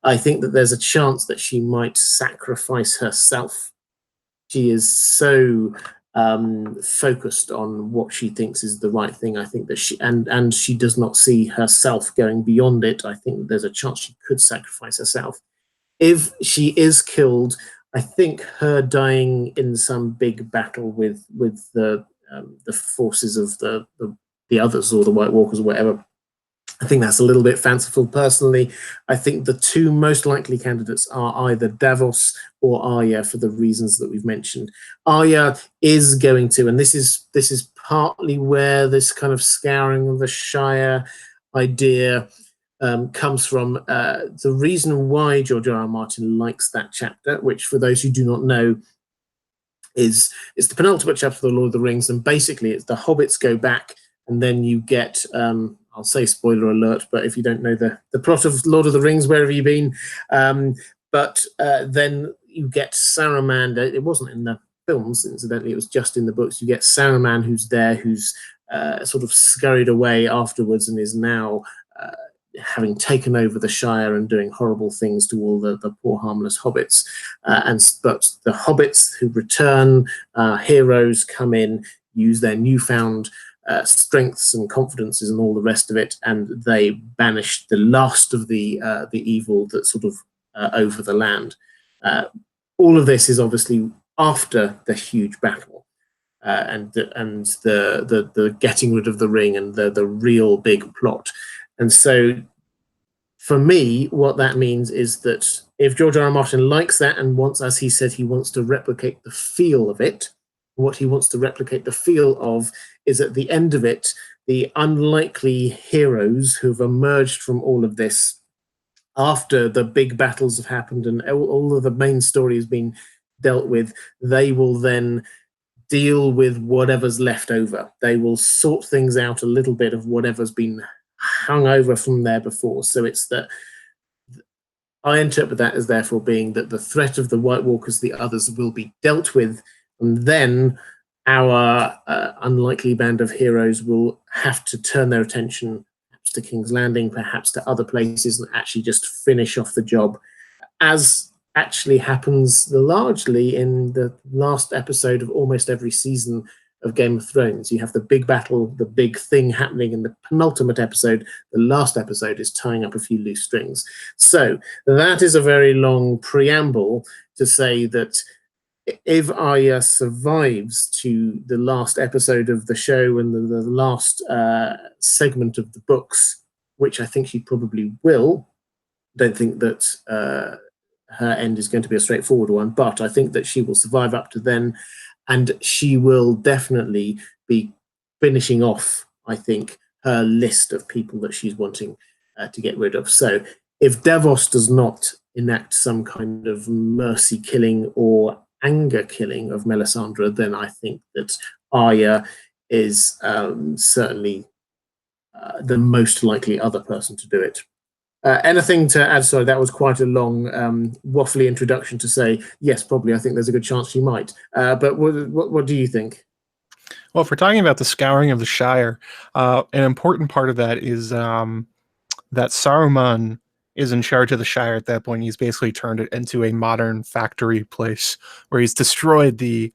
I think that there's a chance that she might sacrifice herself. She is so focused on what she thinks is the right thing. I think that she does not see herself going beyond it. I think that there's a chance she could sacrifice herself. If she is killed, I think her dying in some big battle with the forces of the others, or the White Walkers or whatever, I think that's a little bit fanciful personally. I think the two most likely candidates are either Davos or Arya, for the reasons that we've mentioned. Arya is going to, and this is partly where this kind of scouring of the Shire idea comes from. The reason why George R.R. Martin likes that chapter, which for those who do not know, is the penultimate chapter of The Lord of the Rings, and basically it's the hobbits go back, and then you get I'll say spoiler alert, but if you don't know the plot of Lord of the Rings, where have you been? But then you get Saruman. It wasn't in the films, incidentally, it was just in the books. You get Saruman, who's there, who's sort of scurried away afterwards and is now having taken over the Shire and doing horrible things to all the poor harmless hobbits. But the hobbits who return, heroes come in, use their newfound strengths and confidences and all the rest of it, and they banish the last of the evil that's sort of over the land. All of this is obviously after the huge battle and the getting rid of the ring and the real big plot. And so for me, what that means is that if George R.R. Martin likes that and wants, as he said, he wants to replicate the feel of it, what he wants to replicate the feel of is at the end of it, the unlikely heroes who've emerged from all of this after the big battles have happened and all of the main story has been dealt with, they will then deal with whatever's left over. They will sort things out a little bit of whatever's been hung over from there before. So it's that I interpret that as therefore being that the threat of the White Walkers, the others, will be dealt with, and then our unlikely band of heroes will have to turn their attention perhaps to King's Landing, perhaps to other places, and actually just finish off the job, as actually happens largely in the last episode of almost every season of Game of Thrones. You have the big battle, the big thing happening in the penultimate episode. The last episode is tying up a few loose strings. So that is a very long preamble to say that if Arya survives to the last episode of the show and the last segment of the books, which I think she probably will, don't think that her end is going to be a straightforward one, but I think that she will survive up to then, and she will definitely be finishing off, I think, her list of people that she's wanting to get rid of. So if Davos does not enact some kind of mercy killing or anger killing of Melisandre, then I think that Arya is certainly the most likely other person to do it. Anything to add? Sorry, that was quite a long, waffly introduction to say, yes, probably, I think there's a good chance she might. But what do you think? Well, if we're talking about the scouring of the Shire, an important part of that is that Saruman is in charge of the Shire at that point. He's basically turned it into a modern factory place where he's destroyed the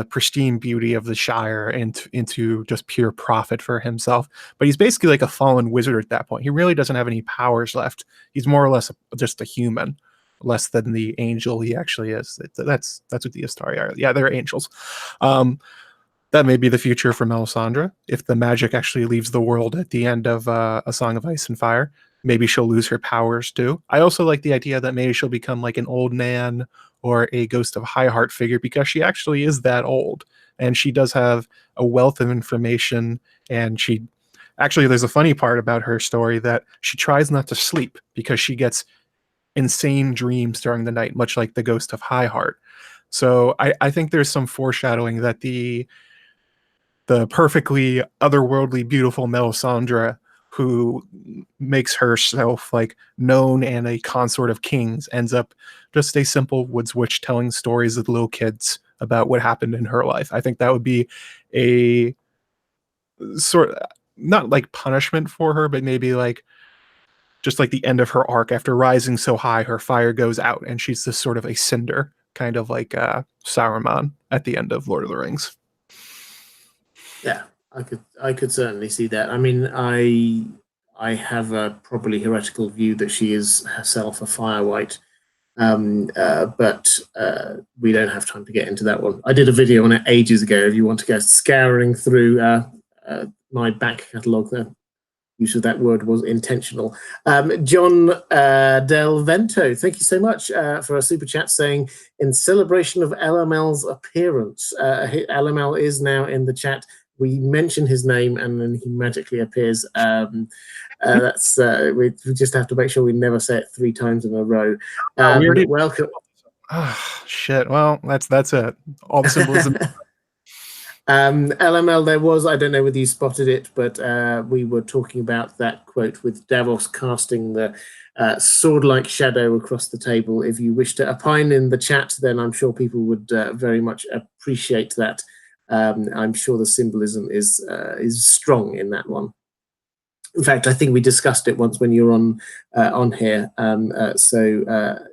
pristine beauty of the Shire into just pure profit for himself. But he's basically like a fallen wizard at that point. He really doesn't have any powers left. He's more or less just a human, less than the angel he actually is. That's what the Astari are. Yeah, they're angels. That may be the future for Melisandre. If the magic actually leaves the world at the end of A Song of Ice and Fire, maybe she'll lose her powers too. I also like the idea that maybe she'll become like an old man or a Ghost of High Heart figure, because she actually is that old, and she does have a wealth of information. And there's a funny part about her story that she tries not to sleep because she gets insane dreams during the night, much like the Ghost of High Heart. So I think there's some foreshadowing that the perfectly otherworldly beautiful Melisandre, who makes herself like known and a consort of kings, ends up just a simple woods witch telling stories of little kids about what happened in her life. I think that would be a sort of, not like punishment for her, but maybe like just like the end of her arc. After rising so high, her fire goes out and she's just sort of a cinder, kind of like Saruman at the end of Lord of the Rings. Yeah, I could certainly see that. I mean, I have a probably heretical view that she is herself a fire white, but we don't have time to get into that one. I did a video on it ages ago. If you want to go scouring through my back catalogue, the use of that word was intentional. John Del Vento, thank you so much for a super chat saying, in celebration of LML's appearance, LML is now in the chat. We mention his name and then he magically appears. That's we just have to make sure we never say it 3 times in a row. Welcome. Oh, shit. Well, that's it. All the symbolism. LML, there was, I don't know whether you spotted it, but we were talking about that quote with Davos casting the sword-like shadow across the table. If you wish to opine in the chat, then I'm sure people would very much appreciate that. I'm sure the symbolism is strong in that one. In fact, I think we discussed it once when you were on here. So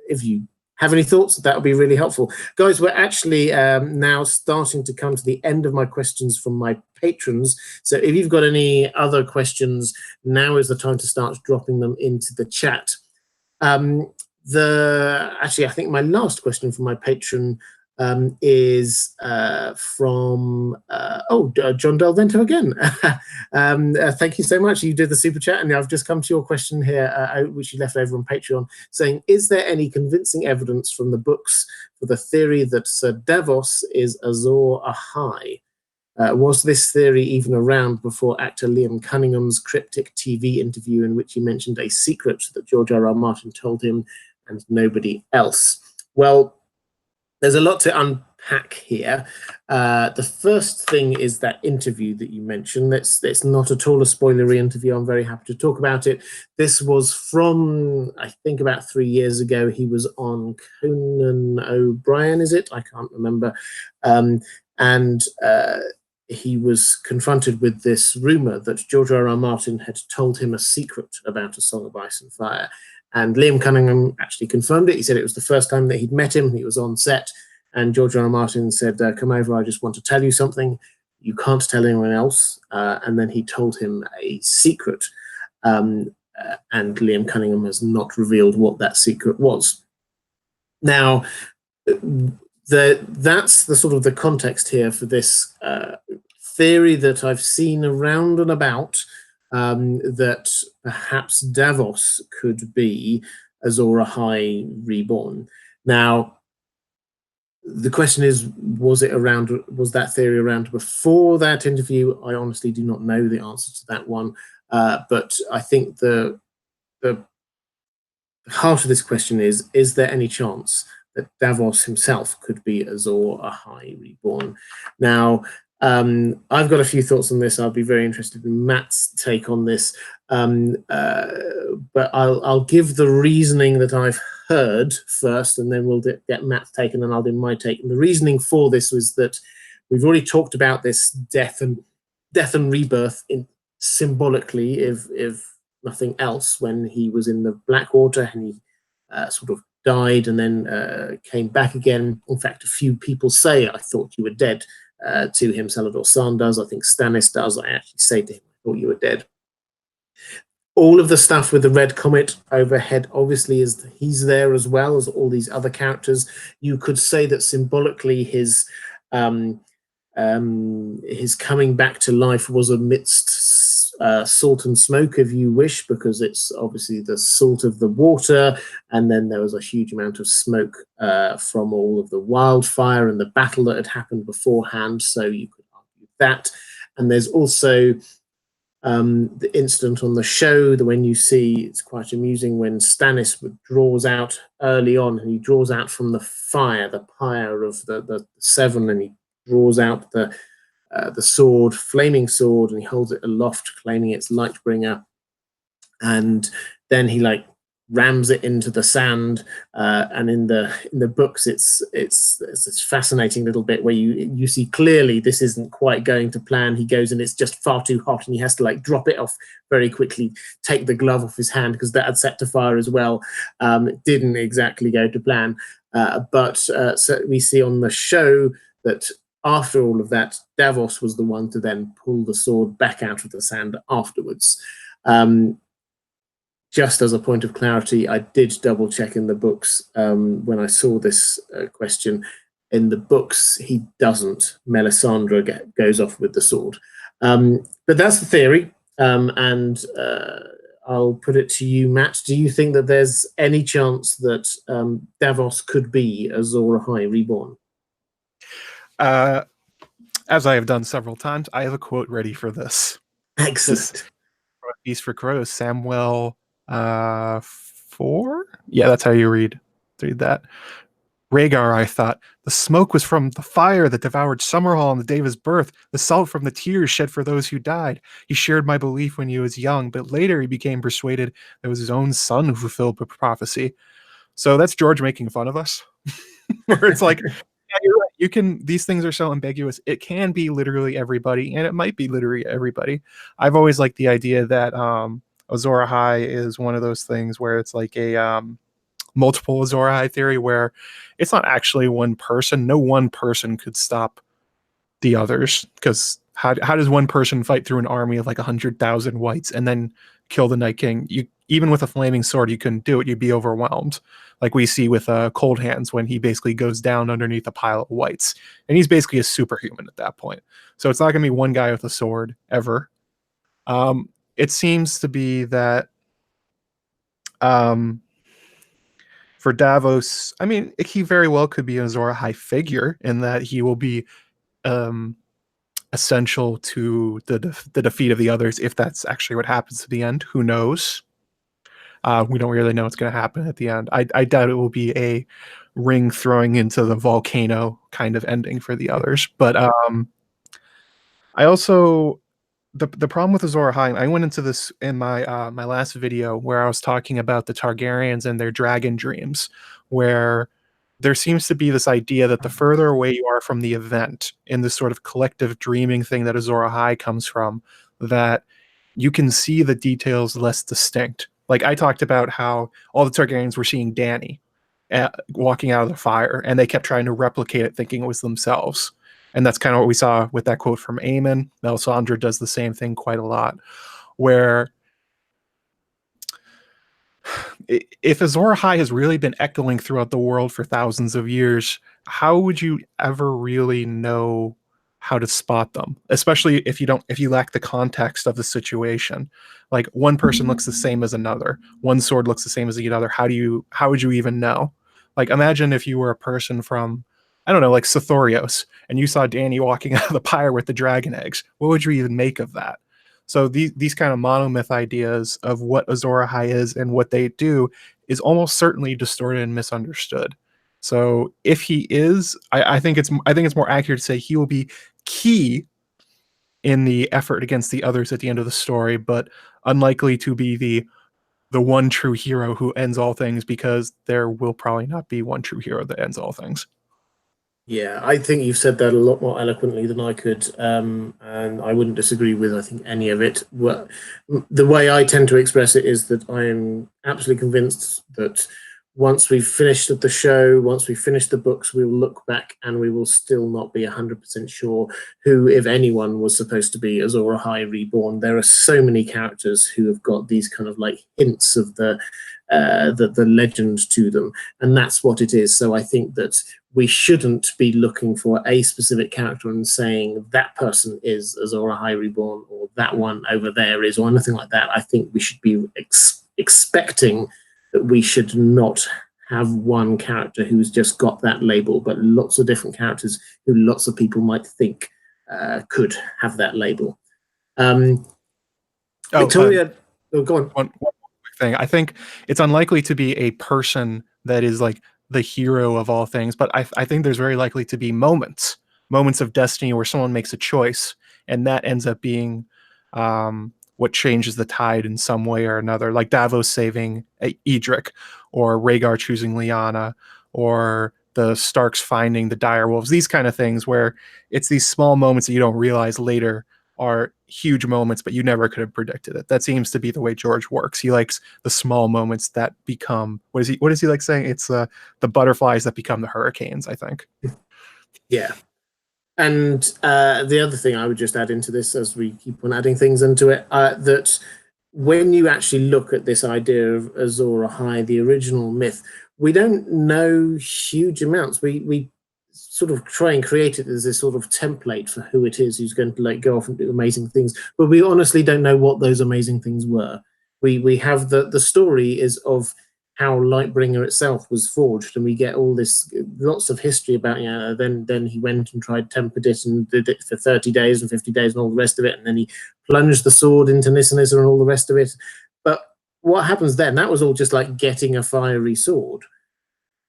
if you have any thoughts, that would be really helpful. Guys, we're actually now starting to come to the end of my questions from my patrons. So if you've got any other questions, now is the time to start dropping them into the chat. Actually, I think my last question from my patron is from John Del Vento again. Thank you so much. You did the super chat, and I've just come to your question here, which you left over on Patreon, saying, is there any convincing evidence from the books for the theory that Sir Davos is Azor Ahai? Was this theory even around before actor Liam Cunningham's cryptic TV interview in which he mentioned a secret that George R.R. Martin told him and nobody else? Well, there's a lot to unpack here. The first thing is that interview that you mentioned. It's not at all a spoilery interview. I'm very happy to talk about it. This was from, I think, about 3 years ago. He was on Conan O'Brien, is it? I can't remember. And he was confronted with this rumor that George R.R. Martin had told him a secret about A Song of Ice and Fire. And Liam Cunningham actually confirmed it. He said it was the first time that he'd met him. He was on set, and George R. R. Martin said, come over, I just want to tell you something. You can't tell anyone else. And then he told him a secret. And Liam Cunningham has not revealed what that secret was. Now, that's the sort of the context here for this theory that I've seen around and about, that perhaps Davos could be Azor Ahai reborn. Now, the question is, was that theory around before that interview? I honestly do not know the answer to that one. But I think the heart of this question is there any chance that Davos himself could be Azor Ahai reborn? Now, I've got a few thoughts on this. I'll be very interested in Matt's take on this, but I'll give the reasoning that I've heard first, and then we'll get Matt's take, and then I'll do my take. And the reasoning for this was that we've already talked about this death and rebirth symbolically, if nothing else, when he was in the Blackwater and he sort of died and then came back again. In fact, a few people say, "I thought you were dead." To him, Salador Saan does. I think Stannis does. I actually say to him, "I thought you were dead." All of the stuff with the red comet overhead, obviously, he's there as well as all these other characters. You could say that symbolically his coming back to life was amidst salt and smoke, if you wish, because it's obviously the salt of the water, and then there was a huge amount of smoke from all of the wildfire and the battle that had happened beforehand, so you could argue that. And there's also the incident on the show, when you see, it's quite amusing, when Stannis draws out early on, and he draws out from the pyre of the seven, and he draws out the sword, flaming sword, and he holds it aloft, claiming it's Lightbringer. And then he rams it into the sand. And in the books, it's this fascinating little bit where you see clearly this isn't quite going to plan. He goes and it's just far too hot, and he has to drop it off very quickly, take the glove off his hand because that had set to fire as well. It didn't exactly go to plan. But so we see on the show that after all of that, Davos was the one to then pull the sword back out of the sand afterwards. Just as a point of clarity, I did double check in the books when I saw this question. In the books, he doesn't. Melisandre goes off with the sword. But that's the theory, and I'll put it to you, Matt. Do you think that there's any chance that Davos could be Azor Ahai reborn? As I have done several times, I have a quote ready for this. Excellent. Feast for Crows, Samuel 4? Yeah, that's how you read that. Rhaegar, I thought, the smoke was from the fire that devoured Summerhall on the day of his birth, the salt from the tears shed for those who died. He shared my belief when he was young, but later he became persuaded it was his own son who fulfilled the prophecy. So that's George making fun of us. Where it's like, yeah, you're right. These things are so ambiguous. It can be literally everybody, and it might be literally everybody. I've always liked the idea that Azor Ahai is one of those things where it's like a multiple Azor Ahai theory, where it's not actually one person. No one person could stop the others, because how does one person fight through an army of 100,000 whites and then kill the Night King? Even with a flaming sword, you couldn't do it. You'd be overwhelmed, like we see with Cold Hands when he basically goes down underneath a pile of whites, and he's basically a superhuman at that point. So it's not going to be one guy with a sword ever. It seems to be that for Davos, I mean, he very well could be an Azor Ahai figure in that he will be essential to the defeat of the others, if that's actually what happens at the end. Who knows? We don't really know what's going to happen at the end. I doubt it will be a ring throwing into the volcano kind of ending for the others. But I also the problem with Azor Ahai, I went into this in my my last video where I was talking about the Targaryens and their dragon dreams, where there seems to be this idea that the further away you are from the event in this sort of collective dreaming thing that Azor Ahai comes from, that you can see the details less distinct. Like I talked about how all the Targaryens were seeing Dany walking out of the fire, and they kept trying to replicate it, thinking it was themselves. And that's kind of what we saw with that quote from Aemon. Melisandre does the same thing quite a lot, where if Azor Ahai has really been echoing throughout the world for thousands of years, how would you ever really know how to spot them? Especially if you lack the context of the situation. Like one person looks the same as another, one sword looks the same as the other. How would you even know? Like imagine if you were a person from, I don't know, like Sithorios, and you saw Dany walking out of the pyre with the dragon eggs. What would you even make of that? So these kind of monomyth ideas of what Azor Ahai is and what they do is almost certainly distorted and misunderstood. So if he is, I think it's more accurate to say he will be key in the effort against the others at the end of the story, but unlikely to be the one true hero who ends all things, because there will probably not be one true hero that ends all things. Yeah, I think you've said that a lot more eloquently than I could, and I wouldn't disagree with, I think, any of it. Well, the way I tend to express it is that I am absolutely convinced that once we've finished the show, once we've finished the books, we will look back and we will still not be 100% sure who, if anyone, was supposed to be Azor Ahai reborn. There are so many characters who have got these kind of like hints of the legend to them, and that's what it is. So I think that we shouldn't be looking for a specific character and saying that person is Azor Ahai reborn, or that one over there is, or anything like that. I think we should be expecting that we should not have one character who's just got that label, but lots of different characters who lots of people might think could have that label. Victoria, go on. One quick thing. I think it's unlikely to be a person that is like the hero of all things, but I think there's very likely to be moments of destiny where someone makes a choice, and that ends up being what changes the tide in some way or another, like Davos saving Edric, or Rhaegar choosing Lyanna, or the Starks finding the direwolves. These kind of things where it's these small moments that you don't realize later are huge moments, but you never could have predicted it. That seems to be the way George works. He likes the small moments that become, what is he like saying? It's the butterflies that become the hurricanes, I think. Yeah. And the other thing I would just add into this, as we keep on adding things into it, that when you actually look at this idea of Azor Ahai, the original myth, we don't know huge amounts. We sort of try and create it as this sort of template for who it is who's going to like go off and do amazing things, but we honestly don't know what those amazing things were. We have the story is of how Lightbringer itself was forged, and we get all this lots of history about, you know, then he went and tried tempered it and did it for 30 days and 50 days and all the rest of it, and then he plunged the sword into Nissa and all the rest of it. But what happens then? That was all just like getting a fiery sword.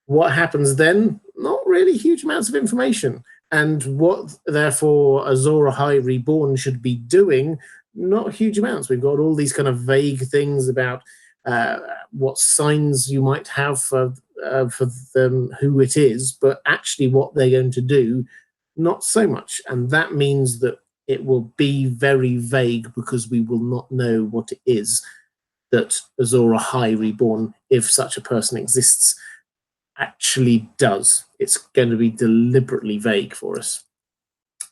What happens then? Not really huge amounts of information. And what, therefore, Azor Ahai Reborn should be doing, not huge amounts. We've got all these kind of vague things about what signs you might have for them, who it is, but actually what they're going to do, not so much. And that means that it will be very vague, because we will not know what it is that Azor Ahai Reborn, if such a person exists, actually does. It's going to be deliberately vague for us.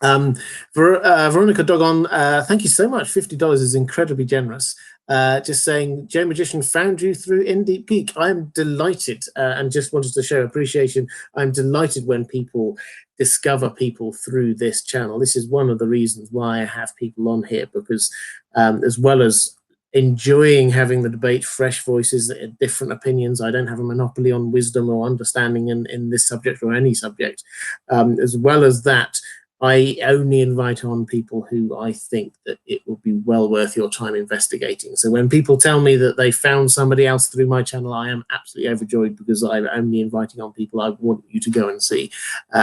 Veronica Dogon, thank you so much. $50 is incredibly generous. Just saying, Joe Magician found you through Deep Geek. I'm delighted, and just wanted to show appreciation. I'm delighted when people discover people through this channel. This is one of the reasons why I have people on here, because as well as enjoying having the debate, fresh voices, different opinions, I don't have a monopoly on wisdom or understanding in this subject or any subject. As well as that, I only invite on people who I think that it will be well worth your time investigating. So when people tell me that they found somebody else through my channel, I am absolutely overjoyed, because I'm only inviting on people I want you to go and see.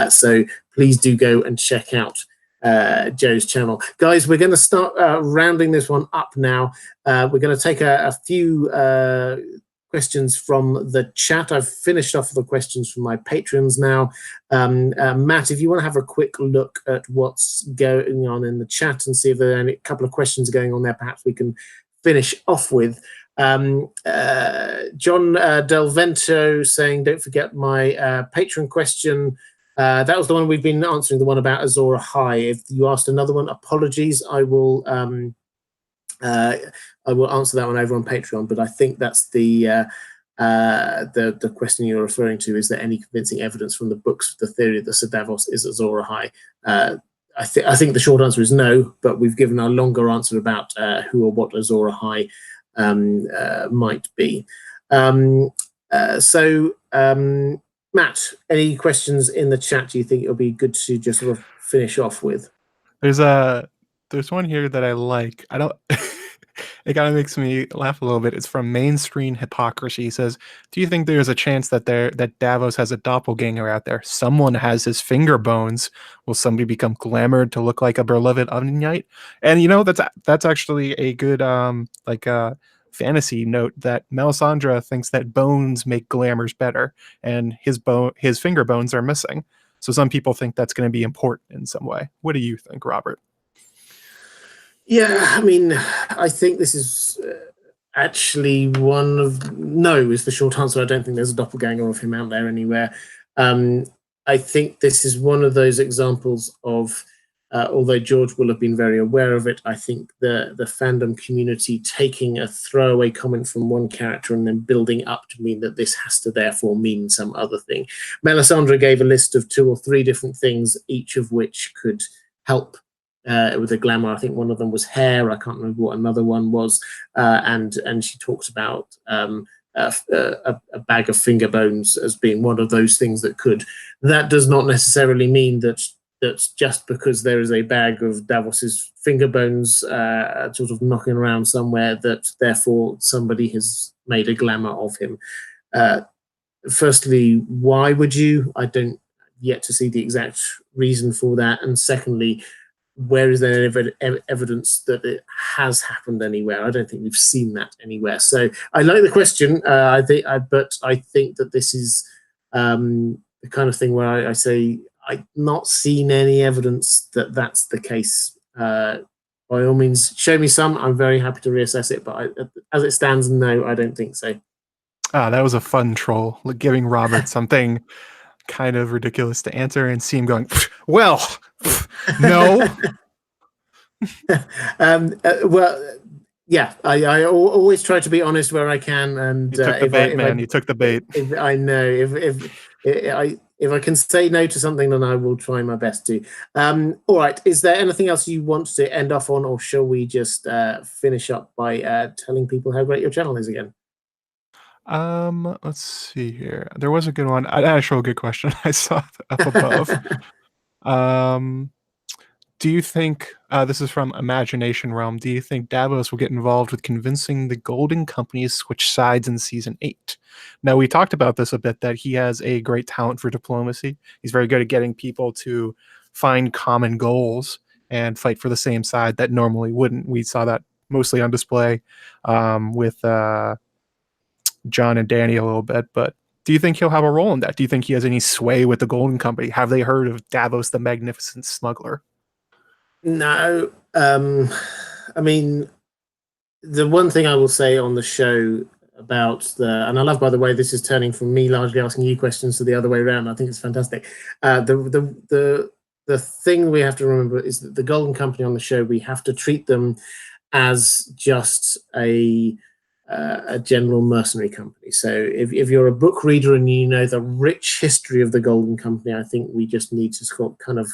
So please do go and check out Joe's channel. Guys, we're going to start rounding this one up now. We're going to take a few questions from the chat. I've finished off the questions from my patrons now. Matt, if you want to have a quick look at what's going on in the chat and see if there are a couple of questions going on there, perhaps we can finish off with. John Del Vento saying, don't forget my patron question. That was the one we've been answering, the one about Azor Ahai. If you asked another one, apologies. I will answer that one over on Patreon, but I think that's the question you're referring to. Is there any convincing evidence from the books for the theory that Sir Davos is Azor Ahai? I think the short answer is no, but we've given a longer answer about who or what Azor Ahai might be. Matt, any questions in the chat you think it'll be good to just sort of finish off with? There's one here that I like. I don't. It kind of makes me laugh a little bit. It's from Mainstream Hypocrisy. He says, "Do you think there's a chance that Davos has a doppelganger out there? Someone has his finger bones. Will somebody become glamored to look like a beloved Onion?" And that's actually a good fantasy note, that Melisandre thinks that bones make glamours better, and his finger bones are missing. So some people think that's going to be important in some way. What do you think, Robert? Yeah, I mean, I think this is actually no is the short answer. I don't think there's a doppelganger of him out there anywhere. I think this is one of those examples of, although George will have been very aware of it, I think the fandom community taking a throwaway comment from one character and then building up to mean that this has to therefore mean some other thing. Melisandre gave a list of 2 or 3 different things, each of which could help with the glamour. I think one of them was hair. I can't remember what another one was. And she talked about a bag of finger bones as being one of those things that could. That does not necessarily mean that just because there is a bag of Davos's finger bones sort of knocking around somewhere, that therefore somebody has made a glamour of him. Firstly, why would you? I don't yet to see the exact reason for that. And secondly, where is there evidence that it has happened anywhere? I don't think we've seen that anywhere. So I like the question. But I think that this is the kind of thing where I say I've not seen any evidence that that's the case. By all means, show me some. I'm very happy to reassess it. But as it stands, no, I don't think so. That was a fun troll, giving Robert something kind of ridiculous to answer and see him going, well, no. Well, yeah, I always try to be honest where I can. And you took the bait, man. You took the bait. I know if I can say no to something, then I will try my best to. All right. Is there anything else you want to end off on, or shall we just finish up by telling people how great your channel is again? Let's see here. There was a good one. An actual good question I saw up above. Do you think, this is from Imagination Realm, do you think Davos will get involved with convincing the Golden Company to switch sides in Season 8? Now, we talked about this a bit, that he has a great talent for diplomacy. He's very good at getting people to find common goals and fight for the same side that normally wouldn't. We saw that mostly on display with John and Danny a little bit, but do you think he'll have a role in that? Do you think he has any sway with the Golden Company? Have they heard of Davos the Magnificent Smuggler? No. I mean, the one thing I will say on the show about and I love, by the way, this is turning from me largely asking you questions to the other way around. I think it's fantastic. The thing we have to remember is that the Golden Company on the show, we have to treat them as just a general mercenary company. So if you're a book reader and you know the rich history of the Golden Company, I think we just need to kind of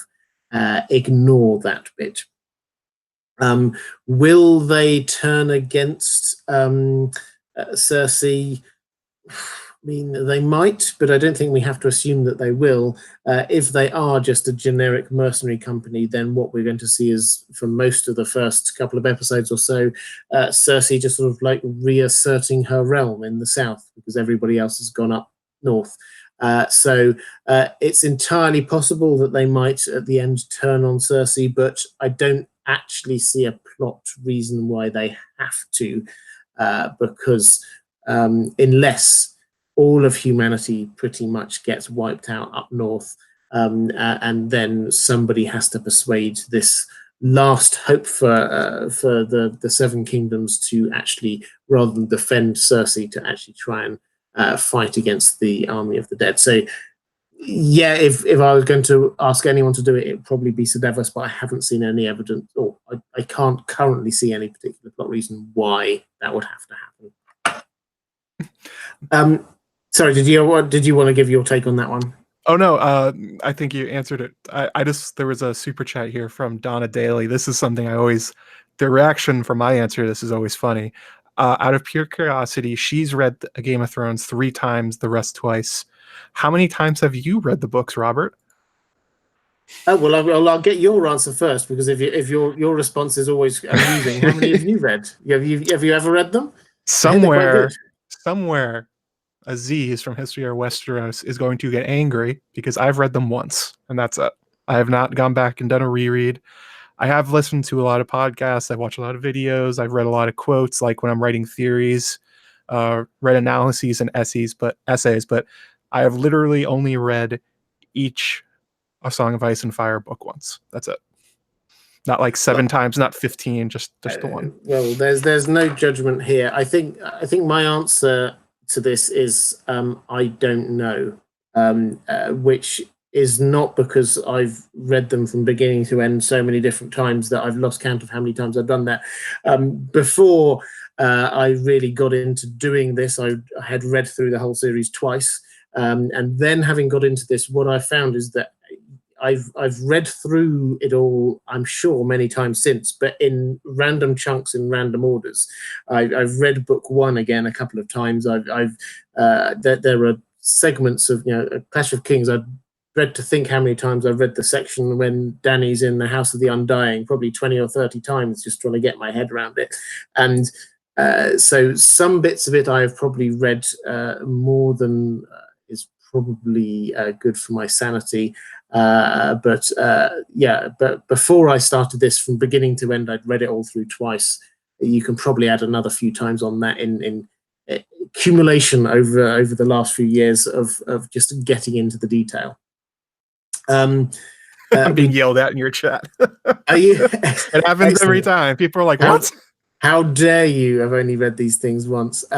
ignore that bit. Will they turn against Cersei? mean, they might, but I don't think we have to assume that they will. If they are just a generic mercenary company, then what we're going to see is, for most of the first couple of episodes or so, Cersei just sort of like reasserting her realm in the south because everybody else has gone up north. So it's entirely possible that they might at the end turn on Cersei, but I don't actually see a plot reason why they have to, because unless all of humanity pretty much gets wiped out up north, and then somebody has to persuade this last hope for the Seven Kingdoms to actually, rather than defend Cersei, to actually try and fight against the army of the dead. So yeah, if I was going to ask anyone to do it, it'd probably be Sir Davos, but I haven't seen any evidence, or I can't currently see any particular plot reason why that would have to happen. Sorry, did you want to give your take on that one? Oh no, I think you answered it. I just, there was a super chat here from Donna Daly. This is something the reaction from my answer to this is always funny. Out of pure curiosity, she's read A Game of Thrones 3 times, the rest twice. How many times have you read the books, Robert? Oh well, I'll get your answer first, because if your response is always amusing. How many have you read? Have you ever read them? Somewhere, Aziz from History of Westeros is going to get angry because I've read them once, and that's it. I have not gone back and done a reread. I have listened to a lot of podcasts. I've watched a lot of videos. I've read a lot of quotes, like when I'm writing theories, read analyses and essays, but I have literally only read each A Song of Ice and Fire book once. That's it. Not like 7 times, not 15, just the one. Well, there's no judgment here. I think my answer to this is I don't know, which is not because I've read them from beginning to end so many different times that I've lost count of how many times I've done that. Before I really got into doing this, I had read through the whole series twice, and then having got into this, what I found is that I've read through it all, I'm sure, many times since, but in random chunks, in random orders. I've read book 1 again a couple of times. There are segments of, Clash of Kings. I've read to think how many times I've read the section when Dany's in the House of the Undying, probably 20 or 30 times, just trying to get my head around it. And so some bits of it I have probably read more than is probably good for my sanity. But before I started this, from beginning to end, I'd read it all through twice. You can probably add another few times on that in accumulation over the last few years of just getting into the detail. I'm being yelled at in your chat. Are you? It happens every time. People are like, "What? How dare you? I've only read these things once." It's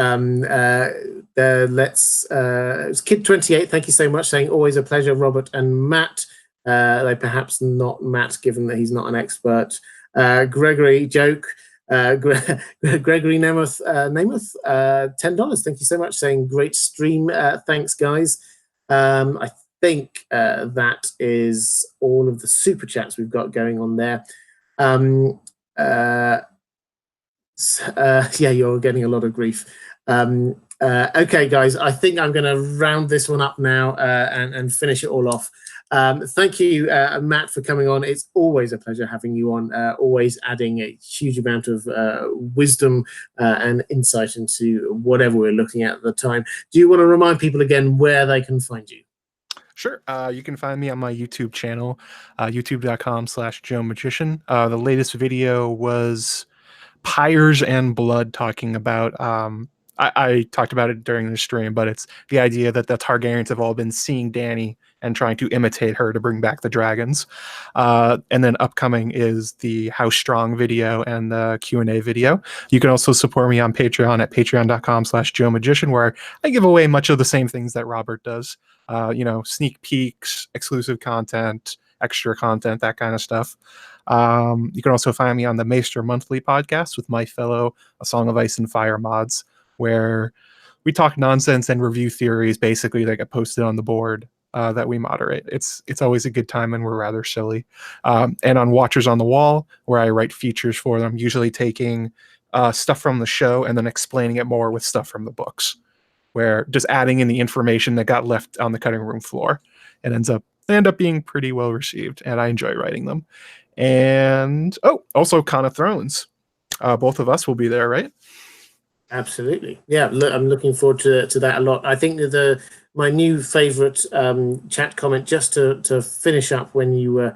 Kid28. Thank you so much, saying always a pleasure, Robert and Matt. Though perhaps not Matt, given that he's not an expert. Gregory joke. Gregory Namath, $10. Thank you so much, saying great stream. Thanks, guys. I think that is all of the super chats we've got going on there. Yeah, you're getting a lot of grief. Okay, guys, I think I'm going to round this one up now and finish it all off. Thank you, Matt, for coming on. It's always a pleasure having you on, always adding a huge amount of wisdom and insight into whatever we're looking at the time. Do you want to remind people again where they can find you? Sure. You can find me on my YouTube channel, youtube.com/Joe Magician. The latest video was Pyres and Blood, talking about I talked about it during the stream, but it's the idea that the Targaryens have all been seeing Dany and trying to imitate her to bring back the dragons. And then upcoming is the How Strong video and the Q&A video. You can also support me on Patreon at patreon.com/Joe Magician, where I give away much of the same things that Robert does. Sneak peeks, exclusive content, extra content, that kind of stuff. You can also find me on the Maester Monthly podcast with my fellow A Song of Ice and Fire mods, where we talk nonsense and review theories basically that get posted on the board that we moderate. It's always a good time, and we're rather silly. And on Watchers on the Wall, where I write features for them, usually taking stuff from the show and then explaining it more with stuff from the books, where just adding in the information that got left on the cutting room floor. It they end up being pretty well received, and I enjoy writing them. And also Con of Thrones. Both of us will be there, right? Absolutely. Yeah, I'm looking forward to that a lot. I think that my new favorite chat comment, just to finish up when you were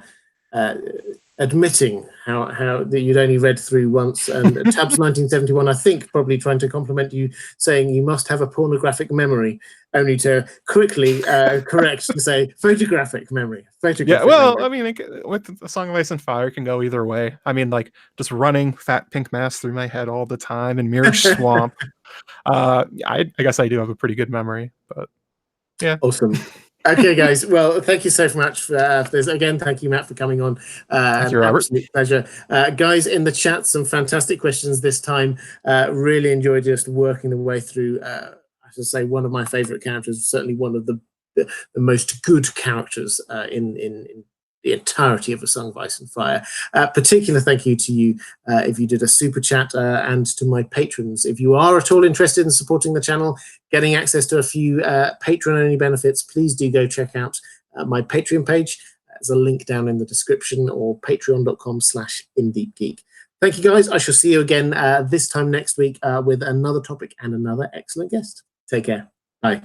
admitting how that you'd only read through once, and Tabs 1971, I think, probably trying to compliment you, saying you must have a pornographic memory, only to quickly correct to say photographic memory. Yeah, well, I mean, with A Song of Ice and Fire, it can go either way. I mean, like, just running Fat Pink Mass through my head all the time in Mirror Swamp. I guess I do have a pretty good memory, but yeah. Awesome. Okay, guys. Well, thank you so much for this. Again, thank you, Matt, for coming on. Thank you, Robert. Absolute pleasure. Guys, in the chat, some fantastic questions this time. Really enjoyed just working the way through, I should say, one of my favorite characters, certainly one of the most good characters in the entirety of A Song of Ice and Fire. Particular thank you to you if you did a super chat, and to my patrons. If you are at all interested in supporting the channel, getting access to a few patron-only benefits, please do go check out my Patreon page. There's a link down in the description, or patreon.com/InDeepGeek. Thank you, guys. I shall see you again this time next week with another topic and another excellent guest. Take care. Bye.